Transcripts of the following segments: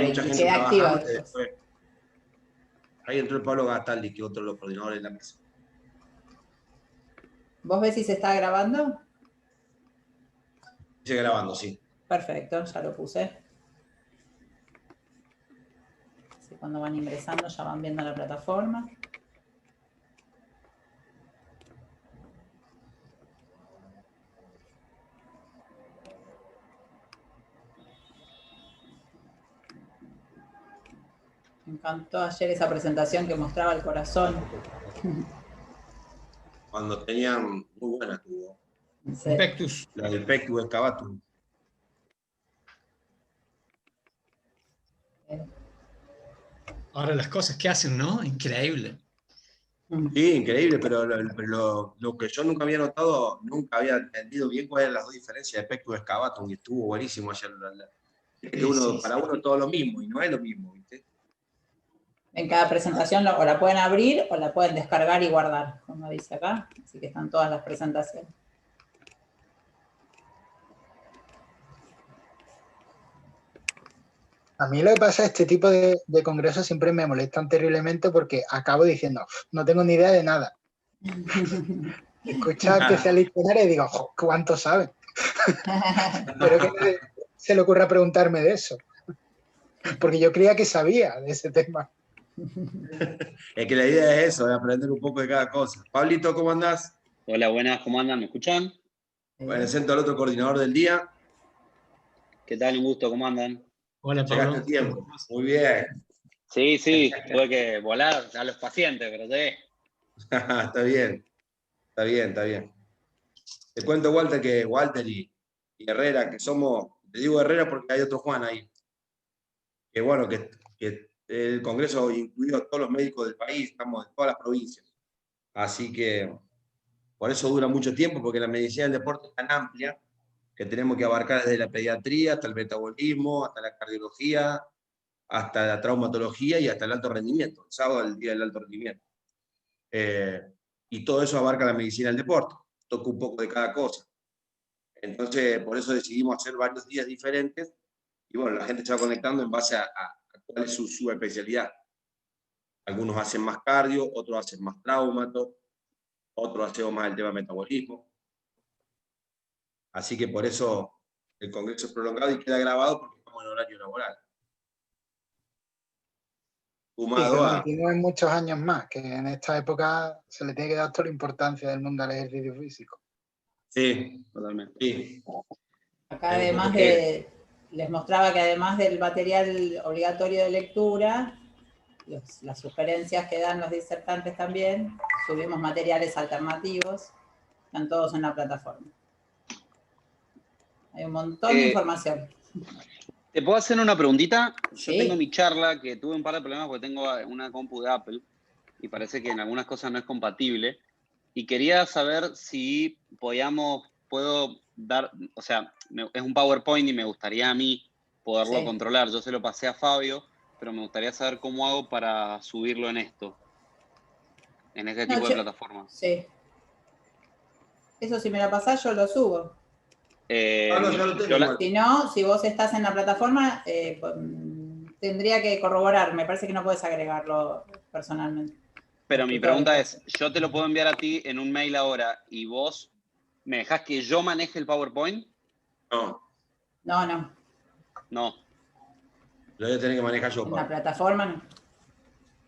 mucha gente queda activa trabajando. después. Ahí entró el Pablo Gastaldi, que es otro de los coordinadores de la mesa. ¿Vos ves si se está grabando? Sigue grabando, sí. Perfecto, ya lo puse. Así cuando van ingresando ya van viendo la plataforma. Me encantó ayer esa presentación que mostraba el corazón. Cuando tenían, muy buena tuvo. Sí. Pectus. La del Pectus Excavatum. Ahora las cosas que hacen, ¿no? Increíble. Sí, increíble, pero lo que yo nunca había notado, nunca había entendido bien cuáles eran las dos diferencias de Pectus Excavatum, y estuvo buenísimo ayer. Para uno es todo lo mismo, y no es lo mismo, ¿viste? En cada presentación o la pueden abrir o la pueden descargar y guardar, como dice acá. Así que están todas las presentaciones. A mí lo que pasa es que este tipo de congresos siempre me molestan terriblemente porque acabo diciendo, no tengo ni idea de nada. Escucho a especialistas y digo, ¿cuánto saben? Pero que nadie se le ocurra preguntarme de eso. Porque yo creía que sabía de ese tema. Es que la idea es eso, de aprender un poco de cada cosa. Pablito, ¿cómo andás? Hola, buenas, ¿cómo andan? ¿Me escuchan? Bueno, presento al otro coordinador del día. ¿Qué tal? Un gusto, ¿cómo andan? Hola, Llegaste Pablo. a tiempo. Muy bien. Sí, tuve que volar a los pacientes, pero llegué. Está bien, está bien, está bien. Te cuento, Walter, que Walter y Herrera, que somos, te digo Herrera porque hay otro Juan ahí, que bueno, que el Congreso incluyó a todos los médicos del país, estamos de todas las provincias. Así que por eso dura mucho tiempo, porque la medicina del deporte es tan amplia que tenemos que abarcar desde la pediatría hasta el metabolismo, hasta la cardiología, hasta la traumatología y hasta el alto rendimiento. El sábado es el día del alto rendimiento. Y todo eso abarca la medicina del deporte. Toca un poco de cada cosa. Entonces, por eso decidimos hacer varios días diferentes. Y bueno, la gente se va conectando en base a cuál es su especialidad. Algunos hacen más cardio, otros hacen más traumato, otros hacemos más el tema metabolismo. Así que por eso el congreso es prolongado y queda grabado porque estamos en horario laboral. Sí, Sumado a... continúen muchos años más, que en esta época se le tiene que dar toda la importancia del mundo al ejercicio físico. Sí, Totalmente. sí. Acá además les mostraba que además del material obligatorio de lectura, las sugerencias que dan los disertantes también, subimos materiales alternativos, están todos en la plataforma. Hay un montón de información. ¿Te puedo hacer una preguntita? Sí. Yo tengo mi charla, que tuve un par de problemas porque tengo una compu de Apple y parece que en algunas cosas no es compatible. Y quería saber si puedo dar, o sea, es un PowerPoint y me gustaría a mí poderlo controlar. Yo se lo pasé a Fabio, pero me gustaría saber cómo hago para subirlo en este tipo de plataformas. Sí. Eso si me lo pasás yo lo subo. Ya lo tengo, si no, si vos estás en la plataforma, tendría que corroborar. Me parece que no puedes agregarlo personalmente. Pero mi pregunta es, ¿yo te lo puedo enviar a ti en un mail ahora y vos me dejás que yo maneje el PowerPoint? No. No. Lo voy a tener que manejar yo. En la plataforma no.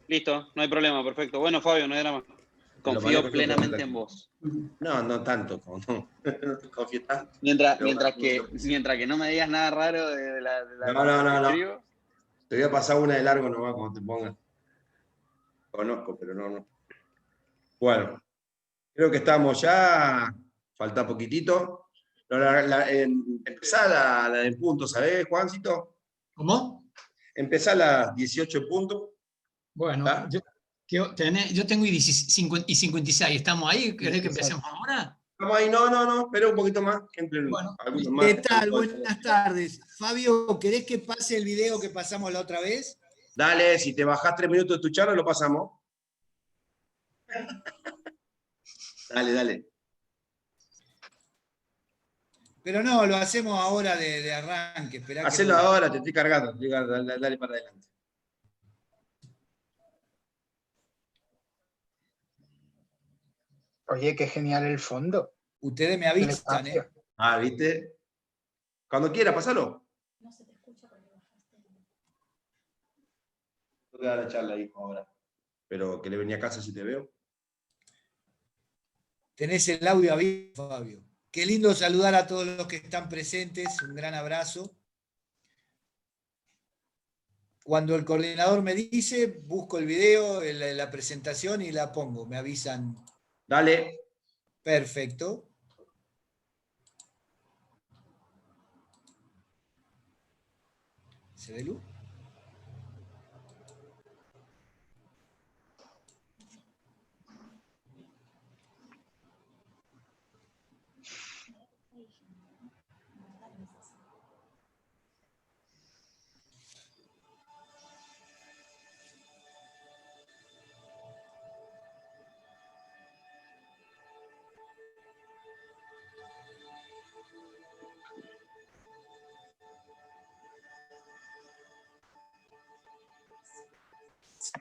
Listo, no hay problema, perfecto. Bueno, Fabio, no hay drama. Confío plenamente en vos. No, no tanto. No confío tanto. Mientras que no me digas nada raro de la No. Te voy a pasar una de largo nomás cuando te pongas. Conozco, pero no. Bueno, creo que estamos ya. Falta poquitito. Empezá la del punto, ¿sabés, Juancito? ¿Cómo? Empezá a las 18 puntos. Bueno, yo tengo y 56. ¿Estamos ahí? ¿Querés que empecemos ahora? Estamos ahí, no, espera un poquito más. Bueno, ¿qué tal? Buenas tardes. Fabio, ¿querés que pase el video que pasamos la otra vez? Dale, si te bajás 3 minutos de tu charla, lo pasamos. Dale. Pero no, lo hacemos ahora de arranque. Esperá que Hacelo dure. ahora, te estoy cargando. Dale para adelante. Oye, qué genial el fondo. Ustedes me El avisan, espacio. Ah, ¿viste? Cuando quiera, pasalo. No se te escucha porque bajaste. Tengo que dar la charla ahí ahora. Pero que le venía a casa si te veo. Tenés el audio abierto, Fabio. Qué lindo saludar a todos los que están presentes. Un gran abrazo. Cuando el coordinador me dice, busco el video, la presentación y la pongo. Me avisan. Dale. Perfecto. ¿Se ve luz?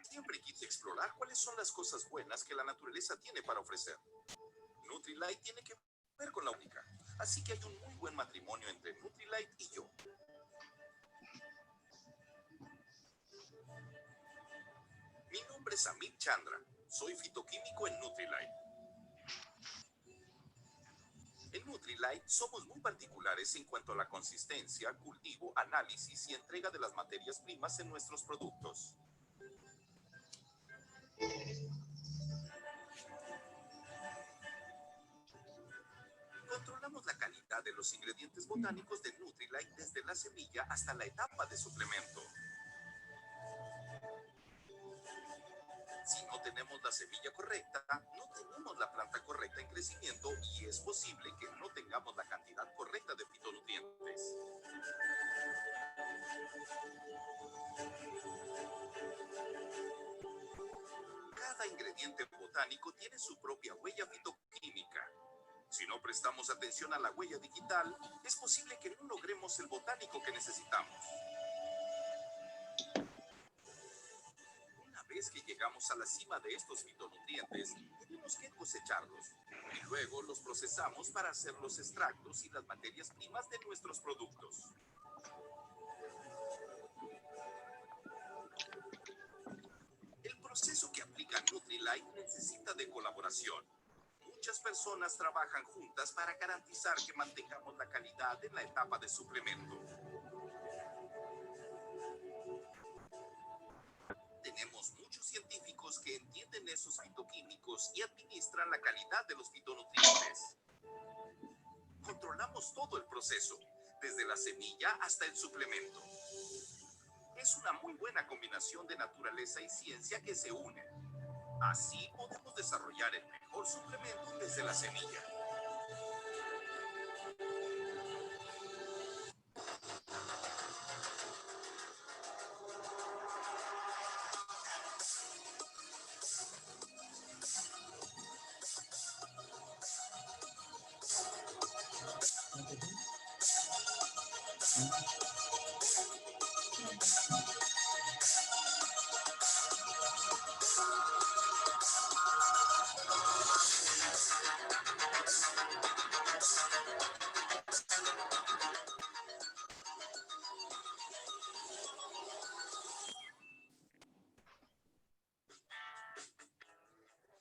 Siempre quise explorar cuáles son las cosas buenas que la naturaleza tiene para ofrecer. Nutrilite tiene que ver con la única, así que hay un muy buen matrimonio entre Nutrilite y yo. Mi nombre es Amit Chandra, soy fitoquímico en Nutrilite. En Nutrilite somos muy particulares en cuanto a la consistencia, cultivo, análisis y entrega de las materias primas en nuestros productos. Controlamos la calidad de los ingredientes botánicos de Nutrilite desde la semilla hasta la etapa de suplemento. Si no tenemos la semilla correcta, no tenemos la planta correcta en crecimiento y es posible que no tengamos la cantidad correcta de fitonutrientes. Cada ingrediente botánico tiene su propia huella fitoquímica. Si no prestamos atención a la huella digital, es posible que no logremos el botánico que necesitamos. Una vez que llegamos a la cima de estos fitonutrientes, tenemos que cosecharlos y luego los procesamos para hacer los extractos y las materias primas de nuestros productos. El proceso que aplica Nutrilite necesita de colaboración. Muchas personas trabajan juntas para garantizar que mantengamos la calidad en la etapa de suplemento. Tenemos muchos científicos que entienden esos fitoquímicos y administran la calidad de los fitonutrientes. Controlamos todo el proceso, desde la semilla hasta el suplemento. Es una muy buena combinación de naturaleza y ciencia que se unen. Así podemos desarrollar el mejor suplemento desde la semilla.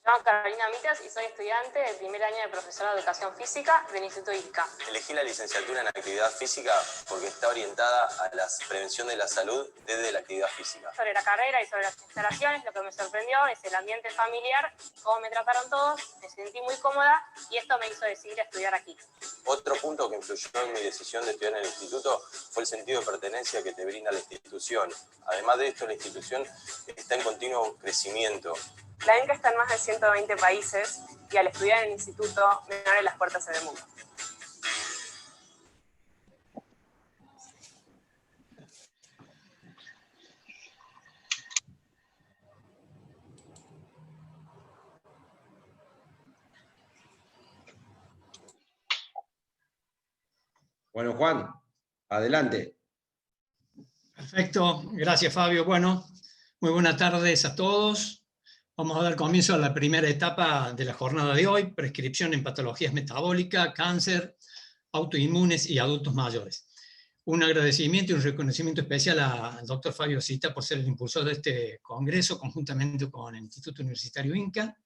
Me llamo Carolina Mitas y soy estudiante del primer año de profesora de Educación Física del Instituto ISCA. Elegí la licenciatura en Actividad Física porque está orientada a la prevención de la salud desde la actividad física. Sobre la carrera y sobre las instalaciones, lo que me sorprendió es el ambiente familiar, cómo me trataron todos, me sentí muy cómoda y esto me hizo decidir estudiar aquí. Otro punto que influyó en mi decisión de estudiar en el instituto fue el sentido de pertenencia que te brinda la institución. Además de esto, la institución está en continuo crecimiento. La ENCA está en más de 120 países y al estudiar en el instituto me abre las puertas en el mundo. Bueno, Juan, adelante. Perfecto, gracias Fabio. Bueno, muy buenas tardes a todos. Vamos a dar comienzo a la primera etapa de la jornada de hoy, prescripción en patologías metabólicas, cáncer, autoinmunes y adultos mayores. Un agradecimiento y un reconocimiento especial al doctor Fabio Zita por ser el impulsor de este congreso, conjuntamente con el Instituto Universitario Inca.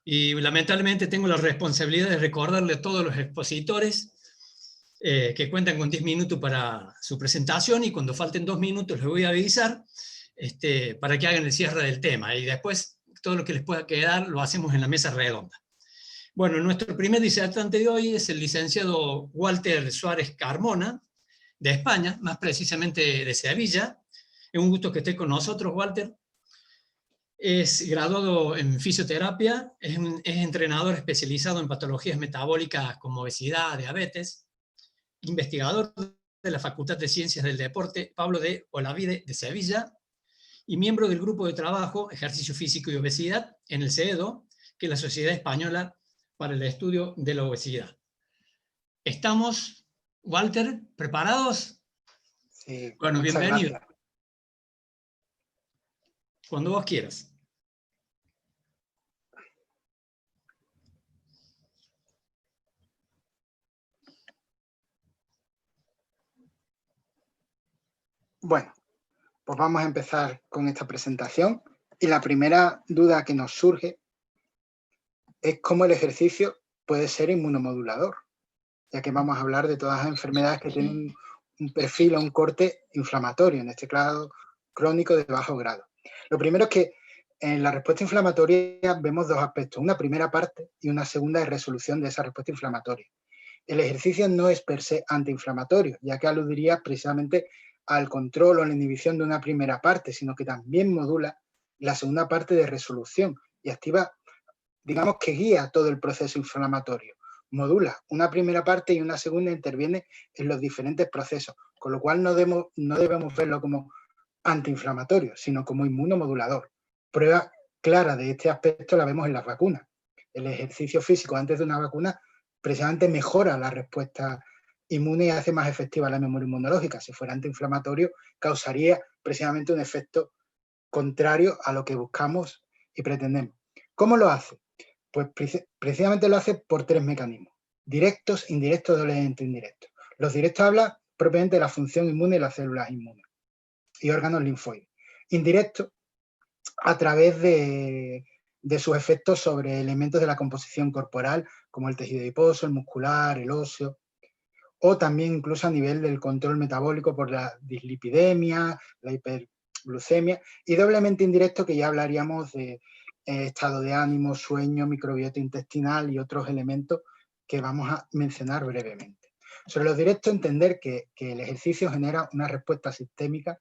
Y lamentablemente tengo la responsabilidad de recordarle a todos los expositores que cuentan con 10 minutos para su presentación, y cuando falten 2 minutos les voy a avisar para que hagan el cierre del tema, y después todo lo que les pueda quedar lo hacemos en la mesa redonda. Bueno, nuestro primer disertante de hoy es el licenciado Walter Suárez Carmona, de España, más precisamente de Sevilla. Es un gusto que esté con nosotros, Walter. Es graduado en fisioterapia, es entrenador especializado en patologías metabólicas como obesidad, diabetes, investigador de la Facultad de Ciencias del Deporte Pablo de Olavide de Sevilla, y miembro del grupo de trabajo Ejercicio Físico y Obesidad en el CEDO, que es la Sociedad Española para el Estudio de la Obesidad. ¿Estamos, Walter, preparados? Sí, bueno, bienvenido. Gracias. Cuando vos quieras. Bueno, pues vamos a empezar con esta presentación, y la primera duda que nos surge es cómo el ejercicio puede ser inmunomodulador, ya que vamos a hablar de todas las enfermedades que tienen un perfil o un corte inflamatorio, en este caso crónico de bajo grado. Lo primero es que en la respuesta inflamatoria vemos dos aspectos, una primera parte y una segunda de resolución de esa respuesta inflamatoria. El ejercicio no es per se antiinflamatorio, ya que aludiría precisamente al control o la inhibición de una primera parte, sino que también modula la segunda parte de resolución y activa, digamos que guía todo el proceso inflamatorio. Modula una primera parte y una segunda interviene en los diferentes procesos, con lo cual no debemos verlo como antiinflamatorio, sino como inmunomodulador. Prueba clara de este aspecto la vemos en las vacunas. El ejercicio físico antes de una vacuna precisamente mejora la respuesta inmune y hace más efectiva la memoria inmunológica. Si fuera antiinflamatorio, causaría precisamente un efecto contrario a lo que buscamos y pretendemos. ¿Cómo lo hace? Pues precisamente lo hace por 3 mecanismos: directos, indirectos, doblemente indirectos. Los directos hablan propiamente de la función inmune y las células inmunes y órganos linfoides. Indirectos, a través de sus efectos sobre elementos de la composición corporal, como el tejido adiposo, el muscular, el óseo, o también incluso a nivel del control metabólico por la dislipidemia, la hiperglucemia, y doblemente indirecto, que ya hablaríamos de estado de ánimo, sueño, microbiota intestinal y otros elementos que vamos a mencionar brevemente. Sobre los directos, entender que el ejercicio genera una respuesta sistémica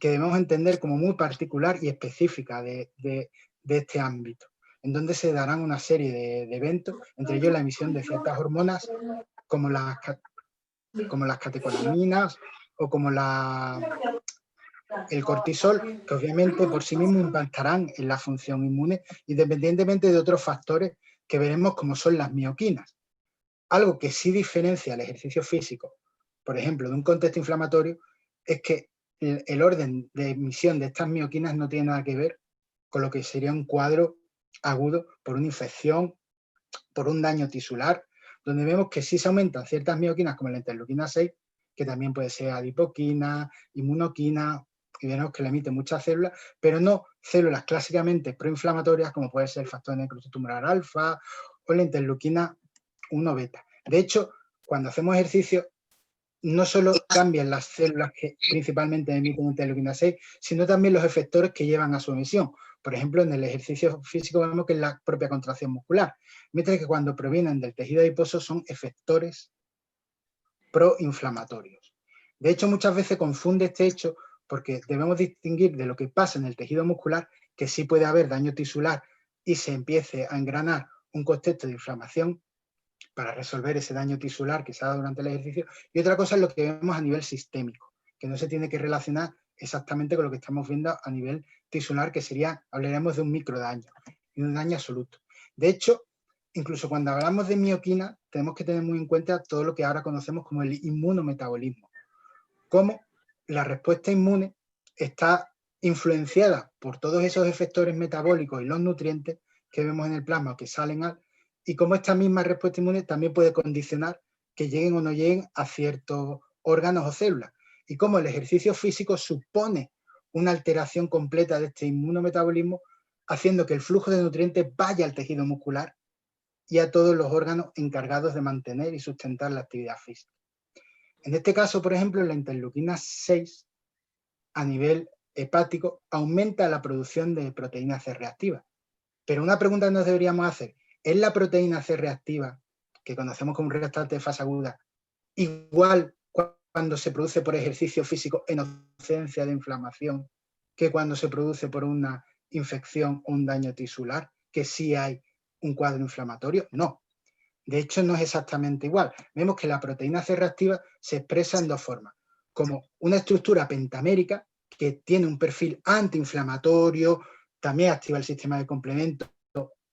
que debemos entender como muy particular y específica de este ámbito, en donde se darán una serie de eventos, entre ellos la emisión de ciertas hormonas como las catecolaminas o como el cortisol, que obviamente por sí mismo impactarán en la función inmune, independientemente de otros factores que veremos como son las mioquinas. Algo que sí diferencia el ejercicio físico, por ejemplo, de un contexto inflamatorio, es que el orden de emisión de estas mioquinas no tiene nada que ver con lo que sería un cuadro agudo por una infección, por un daño tisular, donde vemos que sí se aumentan ciertas mioquinas como la interleuquina 6, que también puede ser adipoquina, inmunoquina, y vemos que le emiten muchas células, pero no células clásicamente proinflamatorias como puede ser el factor de necrosis tumoral alfa o la interleuquina 1 beta. De hecho, cuando hacemos ejercicio, no solo cambian las células que principalmente emiten interleuquina 6, sino también los efectores que llevan a su emisión. Por ejemplo, en el ejercicio físico vemos que es la propia contracción muscular, mientras que cuando provienen del tejido adiposo son efectores proinflamatorios. De hecho, muchas veces confunde este hecho porque debemos distinguir de lo que pasa en el tejido muscular, que sí puede haber daño tisular y se empiece a engranar un contexto de inflamación para resolver ese daño tisular que se ha dado durante el ejercicio, y otra cosa es lo que vemos a nivel sistémico, que no se tiene que relacionar exactamente con lo que estamos viendo a nivel tisular, que sería, hablaremos de un microdaño y un daño absoluto. De hecho, incluso cuando hablamos de mioquina, tenemos que tener muy en cuenta todo lo que ahora conocemos como el inmunometabolismo. Cómo la respuesta inmune está influenciada por todos esos efectores metabólicos y los nutrientes que vemos en el plasma o que salen y cómo esta misma respuesta inmune también puede condicionar que lleguen o no lleguen a ciertos órganos o células. Y cómo el ejercicio físico supone una alteración completa de este inmunometabolismo, haciendo que el flujo de nutrientes vaya al tejido muscular y a todos los órganos encargados de mantener y sustentar la actividad física. En este caso, por ejemplo, la interleuquina 6 a nivel hepático aumenta la producción de proteína C reactiva. Pero una pregunta que nos deberíamos hacer, ¿es la proteína C reactiva, que conocemos como un reactante de fase aguda, igual cuando se produce por ejercicio físico en ausencia de inflamación que cuando se produce por una infección o un daño tisular, que sí hay un cuadro inflamatorio? No. De hecho, no es exactamente igual. Vemos que la proteína C reactiva se expresa en dos formas, como una estructura pentamérica que tiene un perfil antiinflamatorio, también activa el sistema de complemento,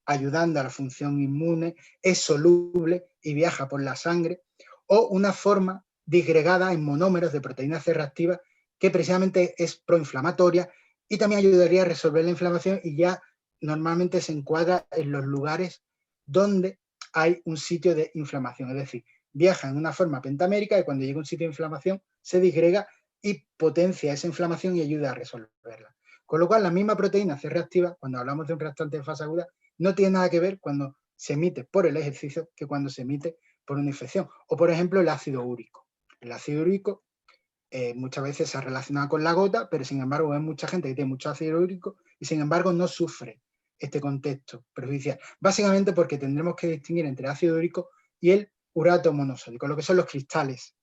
ayudando a la función inmune, es soluble y viaja por la sangre, o una forma disgregada en monómeros de proteína C reactiva que precisamente es proinflamatoria y también ayudaría a resolver la inflamación y ya normalmente se encuadra en los lugares donde hay un sitio de inflamación, es decir, viaja en una forma pentamérica y cuando llega a un sitio de inflamación se disgrega y potencia esa inflamación y ayuda a resolverla. Con lo cual, la misma proteína C reactiva, cuando hablamos de un reactante de fase aguda, no tiene nada que ver cuando se emite por el ejercicio que cuando se emite por una infección. O, por ejemplo, el ácido úrico. El ácido úrico muchas veces se relaciona con la gota, pero sin embargo hay mucha gente que tiene mucho ácido úrico y sin embargo no sufre este contexto perjudicial. Básicamente porque tendremos que distinguir entre el ácido úrico y el urato monosódico, lo que son los cristales.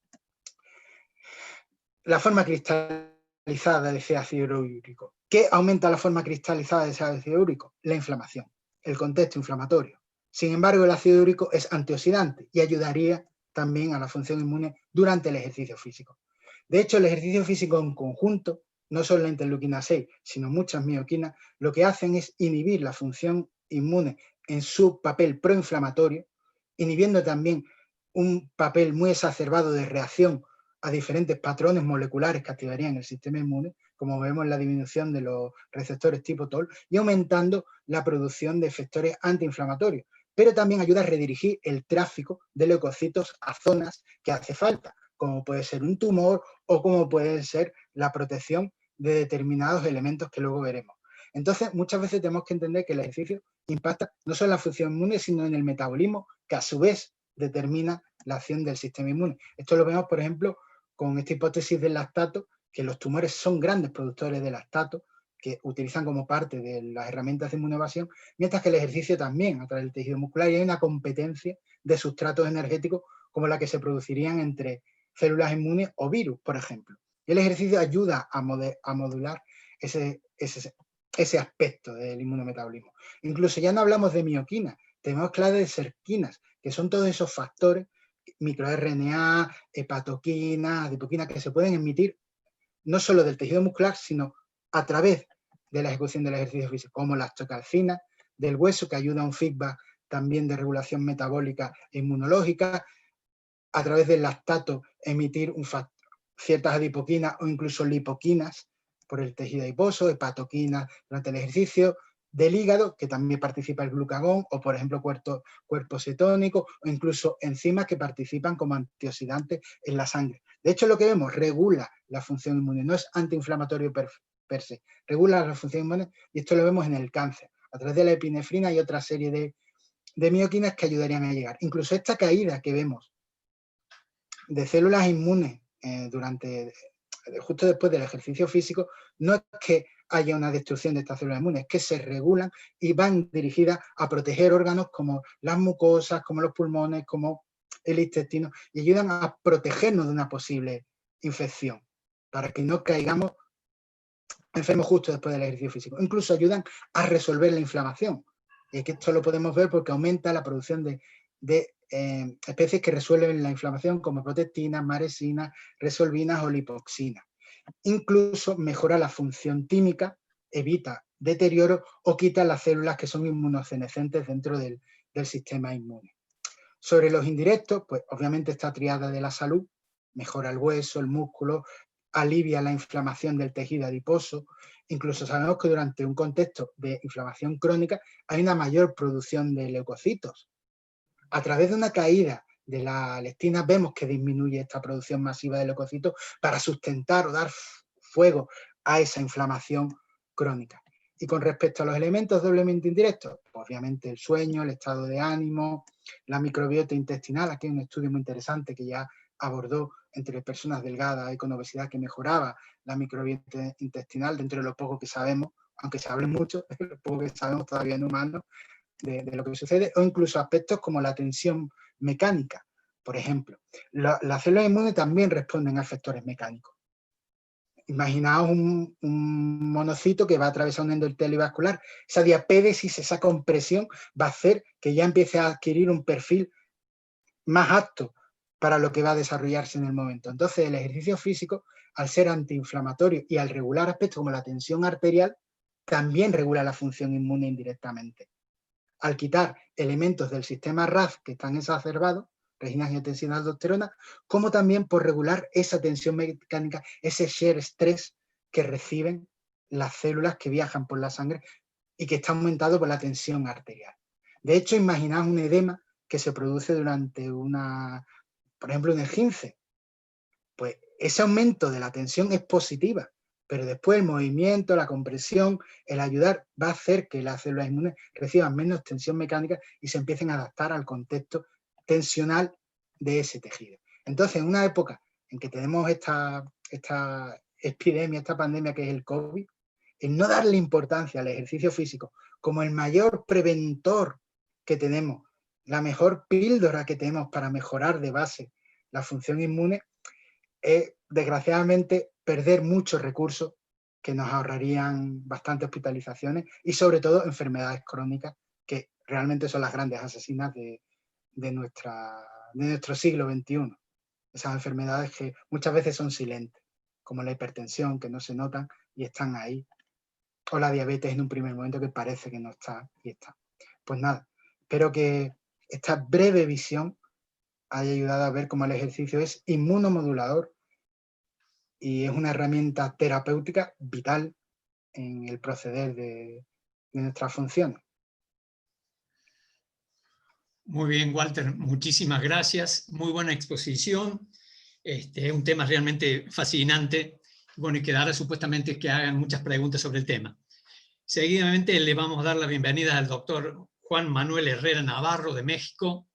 La forma cristalizada de ese ácido úrico. ¿Qué aumenta la forma cristalizada de ese ácido úrico? La inflamación, el contexto inflamatorio. Sin embargo, el ácido úrico es antioxidante y ayudaría también a la función inmune durante el ejercicio físico. De hecho, el ejercicio físico en conjunto, no solo la interleuquina 6, sino muchas mioquinas, lo que hacen es inhibir la función inmune en su papel proinflamatorio, inhibiendo también un papel muy exacerbado de reacción a diferentes patrones moleculares que activarían el sistema inmune, como vemos en la disminución de los receptores tipo TOL, y aumentando la producción de efectores antiinflamatorios. Pero también ayuda a redirigir el tráfico de leucocitos a zonas que hace falta, como puede ser un tumor o como puede ser la protección de determinados elementos que luego veremos. Entonces, muchas veces tenemos que entender que el ejercicio impacta no solo en la función inmune, sino en el metabolismo, que a su vez determina la acción del sistema inmune. Esto lo vemos, por ejemplo, con esta hipótesis del lactato, que los tumores son grandes productores de lactato, que utilizan como parte de las herramientas de inmunoevasión, mientras que el ejercicio también atrae el tejido muscular y hay una competencia de sustratos energéticos como la que se producirían entre células inmunes o virus, por ejemplo. Y el ejercicio ayuda a modular ese aspecto del inmunometabolismo. Incluso ya no hablamos de mioquinas, tenemos claves de serquinas, que son todos esos factores, microRNA, hepatoquinas, adipoquinas, que se pueden emitir no solo del tejido muscular, sino a través de la ejecución del ejercicio físico, como la astocalcina del hueso, que ayuda a un feedback también de regulación metabólica e inmunológica, a través del lactato emitir ciertas adipoquinas o incluso lipoquinas por el tejido adiposo, hepatoquinas durante el ejercicio, del hígado, que también participa el glucagón, o por ejemplo cuerpo cetónico, o incluso enzimas que participan como antioxidantes en la sangre. De hecho, lo que vemos regula la función inmune, no es antiinflamatorio per se, regula la función inmune, y esto lo vemos en el cáncer, a través de la epinefrina y otra serie de mioquinas que ayudarían a llegar. Incluso esta caída que vemos de células inmunes justo después del ejercicio físico, no es que haya una destrucción de estas células inmunes, es que se regulan y van dirigidas a proteger órganos como las mucosas, como los pulmones, como el intestino, y ayudan a protegernos de una posible infección, para que no caigamos enfermos justo después del ejercicio físico. Incluso ayudan a resolver la inflamación. Y es que esto lo podemos ver porque aumenta la producción de especies que resuelven la inflamación como protectinas, maresinas, resolvinas o lipoxinas. Incluso mejora la función química, evita deterioro o quita las células que son inmunosenescentes dentro del del sistema inmune. Sobre los indirectos, pues obviamente esta triada de la salud mejora el hueso, el músculo, alivia la inflamación del tejido adiposo. Incluso sabemos que durante un contexto de inflamación crónica hay una mayor producción de leucocitos. A través de una caída de la leptina vemos que disminuye esta producción masiva de leucocitos para sustentar o dar fuego a esa inflamación crónica. Y con respecto a los elementos doblemente indirectos, obviamente el sueño, el estado de ánimo, la microbiota intestinal. Aquí hay un estudio muy interesante que ya abordó entre personas delgadas y con obesidad que mejoraba la microbiota intestinal, dentro de lo poco que sabemos, aunque se hable mucho, lo poco que sabemos todavía en humanos de lo que sucede, o incluso aspectos como la tensión mecánica. Por ejemplo, las células inmunes también responden a factores mecánicos. Imaginaos un monocito que va a atravesar un endotelio vascular. Esa diapédesis, esa compresión va a hacer que ya empiece a adquirir un perfil más apto para lo que va a desarrollarse en el momento. Entonces, el ejercicio físico, al ser antiinflamatorio y al regular aspectos como la tensión arterial, también regula la función inmune indirectamente. Al quitar elementos del sistema RAF que están exacerbados, regina angiotensina aldosterona, como también por regular esa tensión mecánica, ese shear stress que reciben las células que viajan por la sangre y que está aumentado por la tensión arterial. De hecho, imaginaos un edema que se produce durante por ejemplo, un esguince. Pues ese aumento de la tensión es positiva, pero después el movimiento, la compresión, el ayudar va a hacer que las células inmunes reciban menos tensión mecánica y se empiecen a adaptar al contexto tensional de ese tejido. Entonces, en una época en que tenemos esta epidemia, esta pandemia que es el COVID, el no darle importancia al ejercicio físico como el mayor preventor que tenemos, la mejor píldora que tenemos para mejorar de base la función inmune, es desgraciadamente perder muchos recursos que nos ahorrarían bastantes hospitalizaciones y sobre todo enfermedades crónicas que realmente son las grandes asesinas de nuestro siglo XXI. Esas enfermedades que muchas veces son silentes, como la hipertensión, que no se notan y están ahí, o la diabetes en un primer momento que parece que no está y está. Pues nada, espero que esta breve visión haya ayudado a ver cómo el ejercicio es inmunomodulador y es una herramienta terapéutica vital en el proceder de nuestras funciones. Muy bien, Walter, muchísimas gracias. Muy buena exposición. Es un tema realmente fascinante. Bueno, y quedará supuestamente que hagan muchas preguntas sobre el tema. Seguidamente le vamos a dar la bienvenida al doctor Juan Manuel Herrera Navarro de México,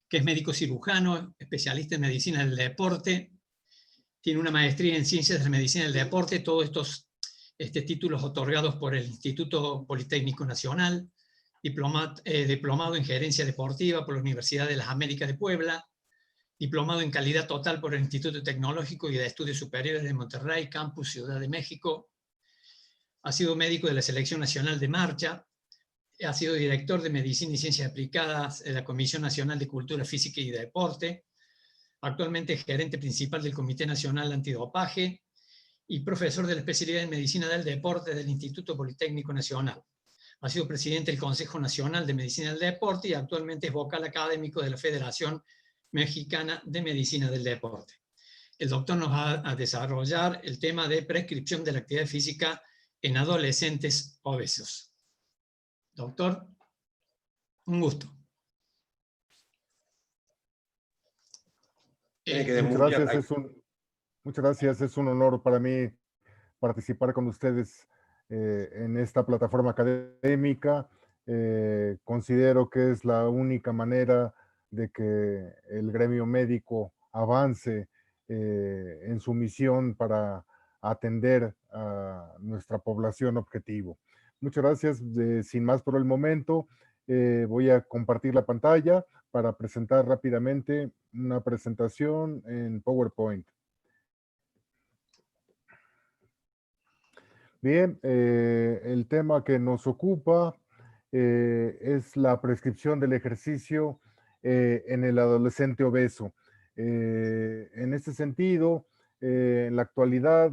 que es médico cirujano, especialista en medicina del deporte, tiene una maestría en ciencias de la medicina del deporte, todos estos títulos otorgados por el Instituto Politécnico Nacional, diplomado en gerencia deportiva por la Universidad de las Américas de Puebla, diplomado en calidad total por el Instituto Tecnológico y de Estudios Superiores de Monterrey, Campus Ciudad de México. Ha sido médico de la Selección Nacional de Marcha, ha sido director de Medicina y Ciencias Aplicadas de la Comisión Nacional de Cultura Física y Deporte, actualmente es gerente principal del Comité Nacional Antidopaje y profesor de la especialidad en Medicina del Deporte del Instituto Politécnico Nacional. Ha sido presidente del Consejo Nacional de Medicina del Deporte y actualmente es vocal académico de la Federación Mexicana de Medicina del Deporte. El doctor nos va a desarrollar el tema de prescripción de la actividad física en adolescentes obesos. Doctor, un gusto. Muchas gracias, es un honor para mí participar con ustedes en esta plataforma académica. Considero que es la única manera de que el gremio médico avance en su misión para atender a nuestra población objetivo. Muchas gracias. Sin más por el momento, voy a compartir la pantalla para presentar rápidamente una presentación en PowerPoint. Bien, el tema que nos ocupa es la prescripción del ejercicio en el adolescente obeso. En este sentido, en la actualidad,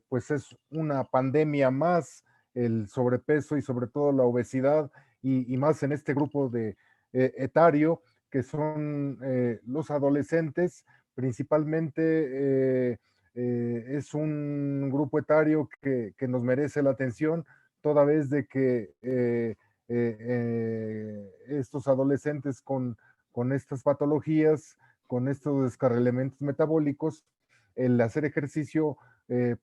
pues es una pandemia más el sobrepeso y sobre todo la obesidad y más en este grupo de etario, que son los adolescentes, principalmente es un grupo etario que nos merece la atención, toda vez de que estos adolescentes con estas patologías, con estos descarriamientos metabólicos, el hacer ejercicio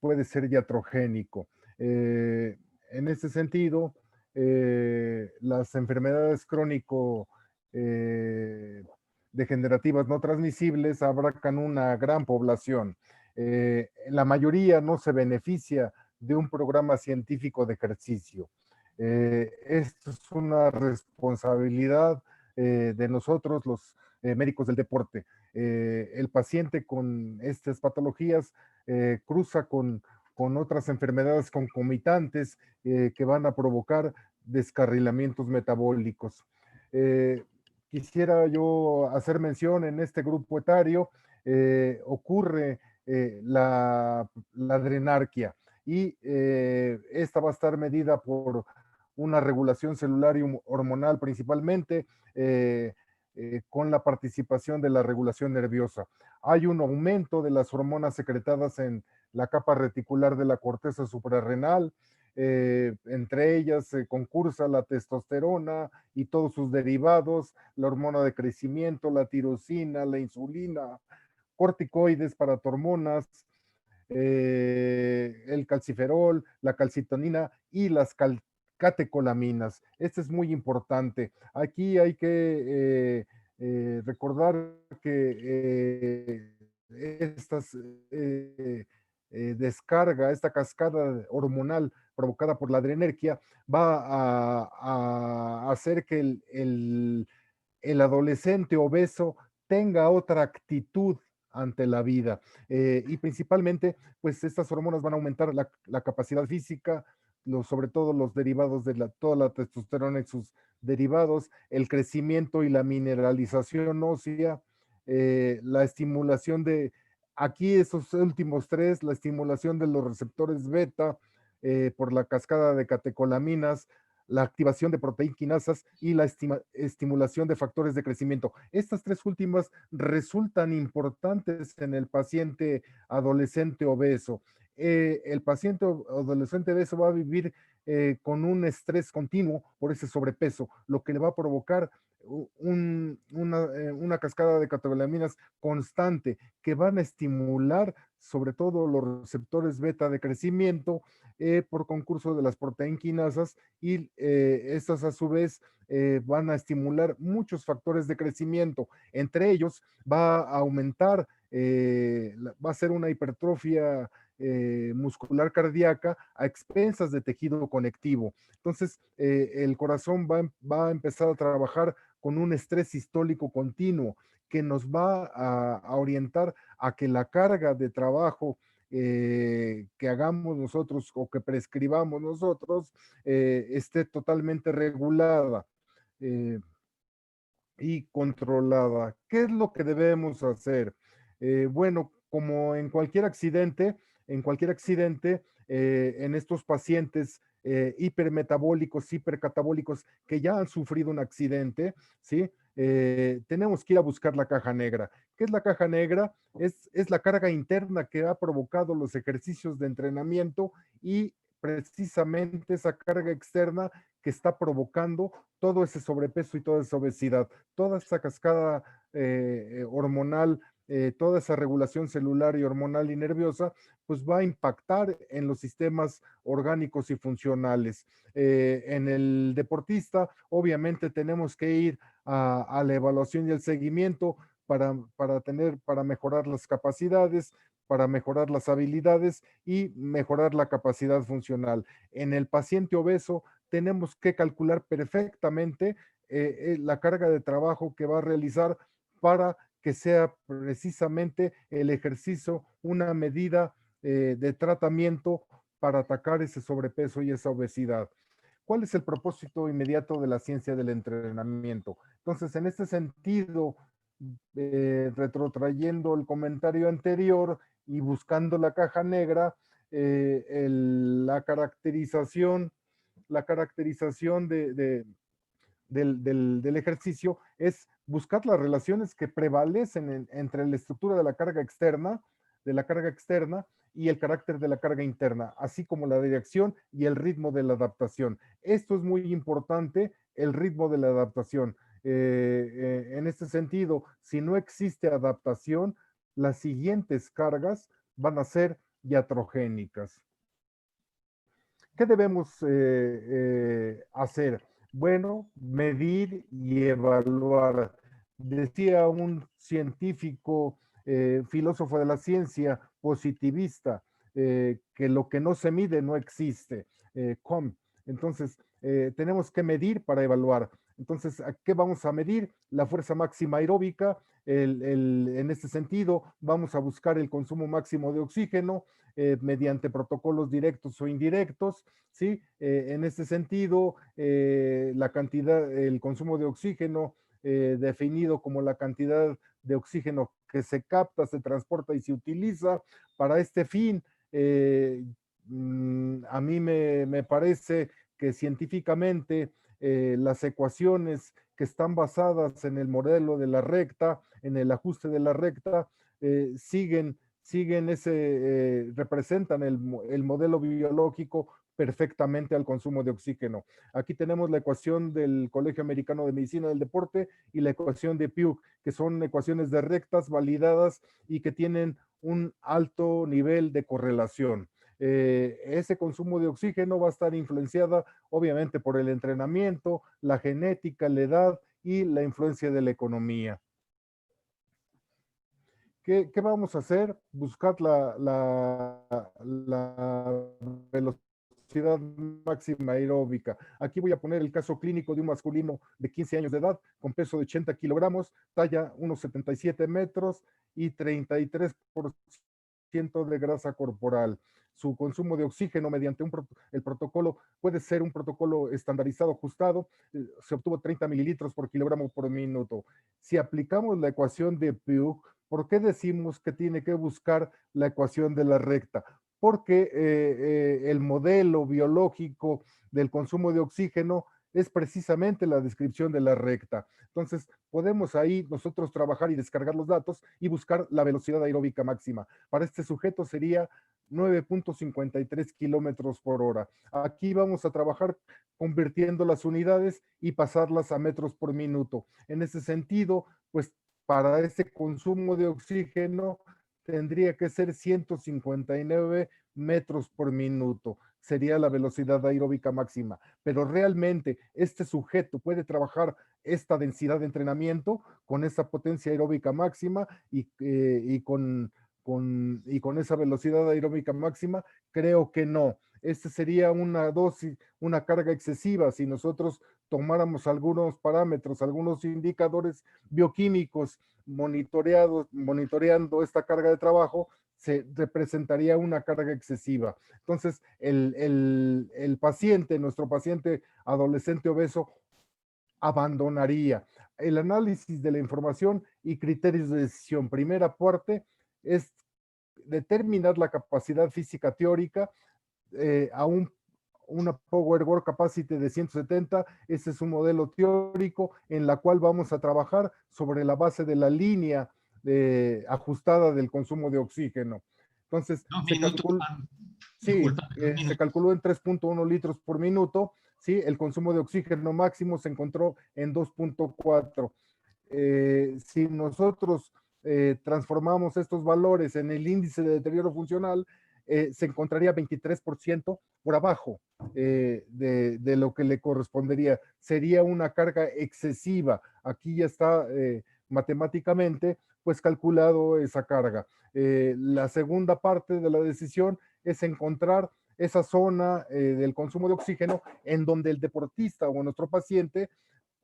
puede ser iatrogénico. En ese sentido, las enfermedades crónico degenerativas no transmisibles abarcan una gran población. La mayoría no se beneficia de un programa científico de ejercicio. Esto es una responsabilidad de nosotros, los médicos del deporte. El paciente con estas patologías cruza con otras enfermedades concomitantes que van a provocar descarrilamientos metabólicos. Quisiera yo hacer mención en este grupo etario, ocurre la adrenarquia, y esta va a estar medida por una regulación celular y hormonal principalmente, con la participación de la regulación nerviosa. Hay un aumento de las hormonas secretadas en la capa reticular de la corteza suprarrenal, entre ellas concursa la testosterona y todos sus derivados, la hormona de crecimiento, la tirosina, la insulina, corticoides, paratormonas, el calciferol, la calcitonina y las catecolaminas. Este es muy importante. Aquí hay que recordar que estas descarga, esta cascada hormonal provocada por la adrenergia va a hacer que el adolescente obeso tenga otra actitud ante la vida. Y principalmente, pues estas hormonas van a aumentar la capacidad física, sobre todo los derivados de toda la testosterona y sus derivados, el crecimiento y la mineralización ósea, la estimulación aquí esos últimos tres, la estimulación de los receptores beta por la cascada de catecolaminas, la activación de proteínas y la estimulación de factores de crecimiento. Estas tres últimas resultan importantes en el paciente adolescente obeso. El paciente adolescente obeso va a vivir con un estrés continuo por ese sobrepeso, lo que le va a provocar una cascada de catecolaminas constante que van a estimular sobre todo los receptores beta de crecimiento por concurso de las proteínquinasas, y estas a su vez van a estimular muchos factores de crecimiento. Entre ellos va a aumentar, va a ser una hipertrofia muscular cardíaca a expensas de tejido conectivo. Entonces, el corazón va a empezar a trabajar con un estrés sistólico continuo que nos va a orientar a que la carga de trabajo que hagamos nosotros o que prescribamos nosotros esté totalmente regulada y controlada. ¿Qué es lo que debemos hacer? Bueno, como en cualquier accidente, en estos pacientes hipermetabólicos, hipercatabólicos que ya han sufrido un accidente, ¿sí? Tenemos que ir a buscar la caja negra. ¿Qué es la caja negra? Es la carga interna que ha provocado los ejercicios de entrenamiento y precisamente esa carga externa que está provocando todo ese sobrepeso y toda esa obesidad, toda esa cascada hormonal, toda esa regulación celular y hormonal y nerviosa, pues va a impactar en los sistemas orgánicos y funcionales. En el deportista, obviamente tenemos que ir a la evaluación y el seguimiento para mejorar las capacidades, para mejorar las habilidades y mejorar la capacidad funcional. En el paciente obeso tenemos que calcular perfectamente la carga de trabajo que va a realizar para que sea precisamente el ejercicio una medida de tratamiento para atacar ese sobrepeso y esa obesidad. ¿Cuál es el propósito inmediato de la ciencia del entrenamiento? Entonces, en este sentido, retrotrayendo el comentario anterior y buscando la caja negra, la caracterización del ejercicio es buscar las relaciones que prevalecen entre la estructura de la carga externa y el carácter de la carga interna, así como la dirección y el ritmo de la adaptación. Esto es muy importante, el ritmo de la adaptación. En este sentido, si no existe adaptación, las siguientes cargas van a ser iatrogénicas. ¿Qué debemos hacer? Bueno, medir y evaluar. Decía un científico, filósofo de la ciencia, positivista, que lo que no se mide no existe. Entonces, tenemos que medir para evaluar. Entonces, ¿a qué vamos a medir? La fuerza máxima aeróbica. En este sentido, vamos a buscar el consumo máximo de oxígeno mediante protocolos directos o indirectos, ¿sí? En este sentido, la cantidad, el consumo de oxígeno definido como la cantidad de oxígeno que se capta, se transporta y se utiliza para este fin. A mí me parece que científicamente las ecuaciones que están basadas en el modelo de la recta, en el ajuste de la recta, representan el modelo biológico perfectamente al consumo de oxígeno. Aquí tenemos la ecuación del Colegio Americano de Medicina del Deporte y la ecuación de Puig, que son ecuaciones de rectas validadas y que tienen un alto nivel de correlación. Ese consumo de oxígeno va a estar influenciada obviamente por el entrenamiento, la genética, la edad y la influencia de la economía. ¿Qué vamos a hacer? Buscar la velocidad máxima aeróbica. Aquí voy a poner el caso clínico de un masculino de 15 años de edad, con peso de 80 kilogramos, talla 1,77 metros y 33% de grasa corporal. Su consumo de oxígeno mediante el protocolo puede ser un protocolo estandarizado ajustado, se obtuvo 30 mililitros por kilogramo por minuto. Si aplicamos la ecuación de Puig, ¿por qué decimos que tiene que buscar la ecuación de la recta? Porque el modelo biológico del consumo de oxígeno es precisamente la descripción de la recta. Entonces, podemos ahí nosotros trabajar y descargar los datos y buscar la velocidad aeróbica máxima. Para este sujeto sería 9.53 kilómetros por hora. Aquí vamos a trabajar convirtiendo las unidades y pasarlas a metros por minuto. En ese sentido, pues para ese consumo de oxígeno tendría que ser 159 metros por minuto. Sería la velocidad aeróbica máxima. Pero realmente este sujeto puede trabajar esta densidad de entrenamiento con esa potencia aeróbica máxima y con esa velocidad aeróbica máxima. Creo que no. Este sería una dosis, una carga excesiva si nosotros tomáramos algunos parámetros, algunos indicadores bioquímicos monitoreando esta carga de trabajo, se representaría una carga excesiva. Entonces, el paciente, nuestro paciente adolescente obeso, abandonaría. El análisis de la información y criterios de decisión. Primera parte es determinar la capacidad física teórica a una Power Work Capacity de 170, ese es un modelo teórico en la cual vamos a trabajar sobre la base de la línea ajustada del consumo de oxígeno. Entonces, se calculó en 3.1 litros por minuto, ¿sí? El consumo de oxígeno máximo se encontró en 2.4. Si nosotros transformamos estos valores en el índice de deterioro funcional, se encontraría 23% por abajo de lo que le correspondería. Sería una carga excesiva. Aquí ya está matemáticamente pues calculado esa carga. La segunda parte de la decisión es encontrar esa zona del consumo de oxígeno en donde el deportista o nuestro paciente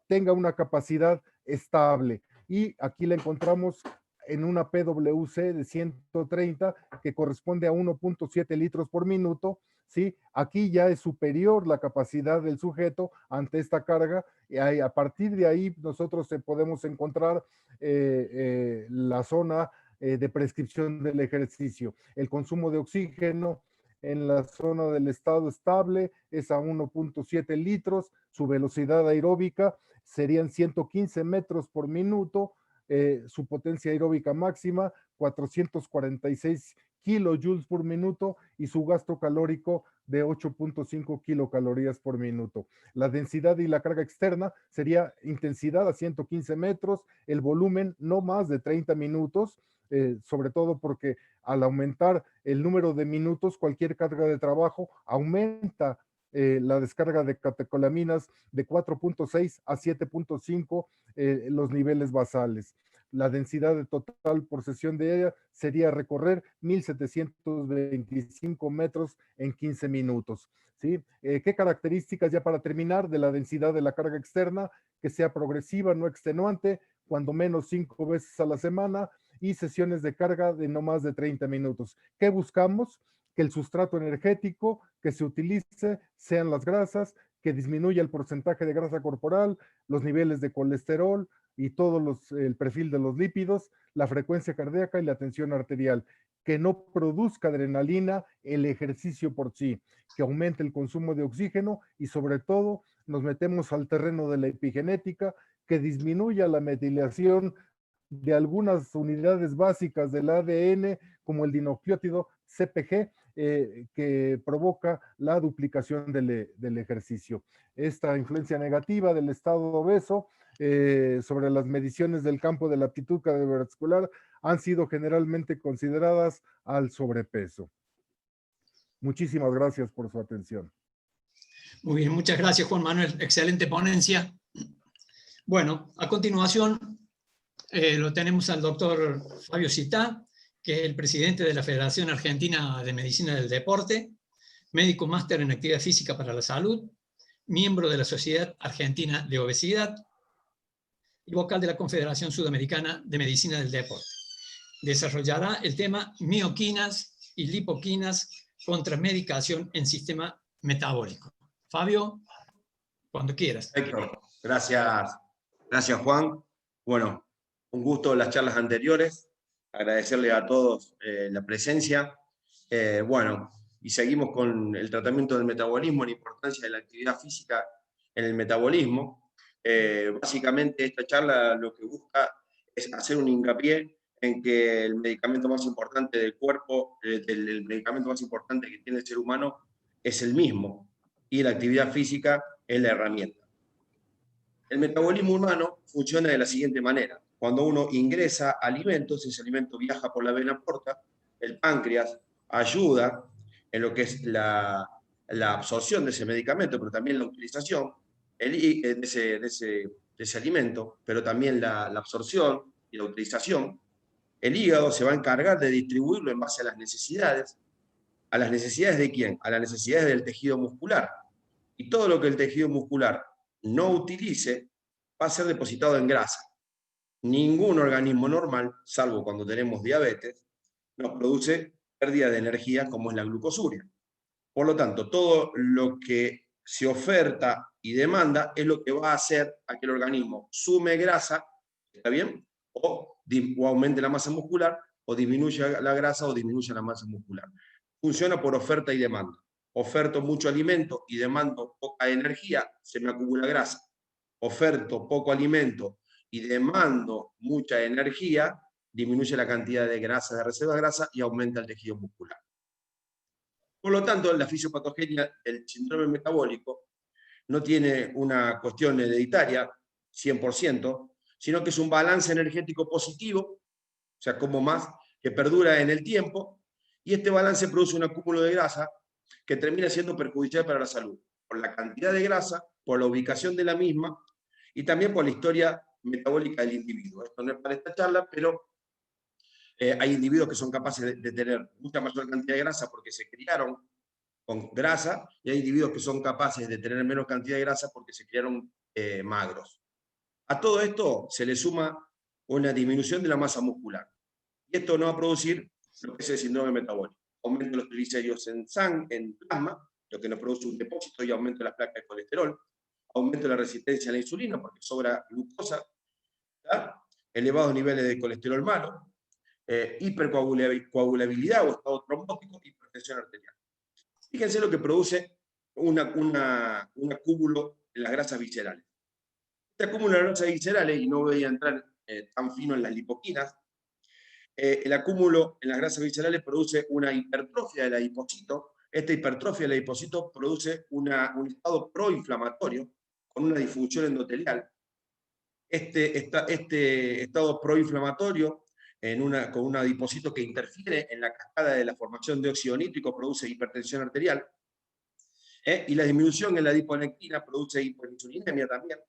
tenga una capacidad estable. Y aquí la encontramos en una PWC de 130 que corresponde a 1.7 litros por minuto, ¿sí? Aquí ya es superior la capacidad del sujeto ante esta carga y a partir de ahí nosotros podemos encontrar la zona de prescripción del ejercicio. El consumo de oxígeno en la zona del estado estable es a 1.7 litros, su velocidad aeróbica serían 115 metros por minuto, su potencia aeróbica máxima 446 kilojoules por minuto y su gasto calórico de 8.5 kilocalorías por minuto. La densidad y la carga externa sería intensidad a 115 metros, el volumen no más de 30 minutos, sobre todo porque al aumentar el número de minutos, cualquier carga de trabajo aumenta la descarga de catecolaminas de 4.6 a 7.5 los niveles basales. La densidad de total por sesión de ella sería recorrer 1.725 metros en 15 minutos. ¿Sí? ¿Qué características, ya para terminar, de la densidad de la carga externa? Que sea progresiva, no extenuante, cuando menos 5 veces a la semana, y sesiones de carga de no más de 30 minutos. ¿Qué buscamos? Que el sustrato energético que se utilice sean las grasas, que disminuya el porcentaje de grasa corporal, los niveles de colesterol y todo el perfil de los lípidos, la frecuencia cardíaca y la tensión arterial. Que no produzca adrenalina el ejercicio por sí, que aumente el consumo de oxígeno y sobre todo nos metemos al terreno de la epigenética, que disminuya la metilación de algunas unidades básicas del ADN, como el dinucleótido CPG, que provoca la duplicación del ejercicio. Esta influencia negativa del estado obeso sobre las mediciones del campo de la aptitud cardiovascular han sido generalmente consideradas al sobrepeso. Muchísimas gracias por su atención. Muy bien, muchas gracias, Juan Manuel. Excelente ponencia. Bueno, a continuación lo tenemos al doctor Fabio Città, que es el presidente de la Federación Argentina de Medicina del Deporte, médico máster en actividad física para la salud, miembro de la Sociedad Argentina de Obesidad y vocal de la Confederación Sudamericana de Medicina del Deporte. Desarrollará el tema mioquinas y lipoquinas contra medicación en sistema metabólico. Fabio, cuando quieras. Perfecto. Gracias, Juan. Bueno, un gusto las charlas anteriores. Agradecerle a todos la presencia. Bueno, y seguimos con el tratamiento del metabolismo, la importancia de la actividad física en el metabolismo. Básicamente esta charla lo que busca es hacer un hincapié en que el medicamento más importante del cuerpo, el medicamento más importante que tiene el ser humano es el mismo, y la actividad física es la herramienta. El metabolismo humano funciona de la siguiente manera. Cuando uno ingresa alimentos, ese alimento viaja por la vena porta, el páncreas ayuda en lo que es la absorción de ese medicamento, pero también la utilización de ese alimento, pero también la absorción y la utilización. El hígado se va a encargar de distribuirlo en base a las necesidades. ¿A las necesidades de quién? A las necesidades del tejido muscular. Y todo lo que el tejido muscular no utilice va a ser depositado en grasa. Ningún organismo normal, salvo cuando tenemos diabetes, nos produce pérdida de energía como es la glucosuria. Por lo tanto, todo lo que se oferta y demanda es lo que va a hacer a que el organismo sume grasa, ¿está bien? O aumente la masa muscular, o disminuya la grasa o disminuya la masa muscular. Funciona por oferta y demanda. Oferto mucho alimento y demando poca energía, se me acumula grasa. Oferto poco alimento y demando mucha energía, disminuye la cantidad de grasa, de reserva de grasa, y aumenta el tejido muscular. Por lo tanto, la fisiopatogenia, el síndrome metabólico, no tiene una cuestión hereditaria 100%, sino que es un balance energético positivo, o sea, como más, que perdura en el tiempo, y este balance produce un acúmulo de grasa que termina siendo perjudicial para la salud, por la cantidad de grasa, por la ubicación de la misma, y también por la historia metabólica del individuo. Esto no es para esta charla, pero hay individuos que son capaces de tener mucha mayor cantidad de grasa porque se criaron con grasa, y hay individuos que son capaces de tener menos cantidad de grasa porque se criaron magros. A todo esto se le suma una disminución de la masa muscular. Y esto no va a producir lo que es el síndrome metabólico. Aumento de los triglicéridos en sangre, en plasma, lo que nos produce un depósito y aumento de las placas de colesterol. Aumento de la resistencia a la insulina porque sobra glucosa. ¿Tá? Elevados niveles de colesterol malo. Hipercoagulabilidad o estado trombótico, hipertensión arterial. Fíjense lo que produce un acúmulo en las grasas viscerales. Este acúmulo de grasas viscerales, y no voy a entrar tan fino en las lipoquinas, el acúmulo en las grasas viscerales produce una hipertrofia del adipocito. Esta hipertrofia del adipocito produce un estado proinflamatorio con una disfunción endotelial. Este estado proinflamatorio con un adipocito que interfiere en la cascada de la formación de óxido nítrico produce hipertensión arterial. Y la disminución en la adiponectina produce hiperinsulinemia también.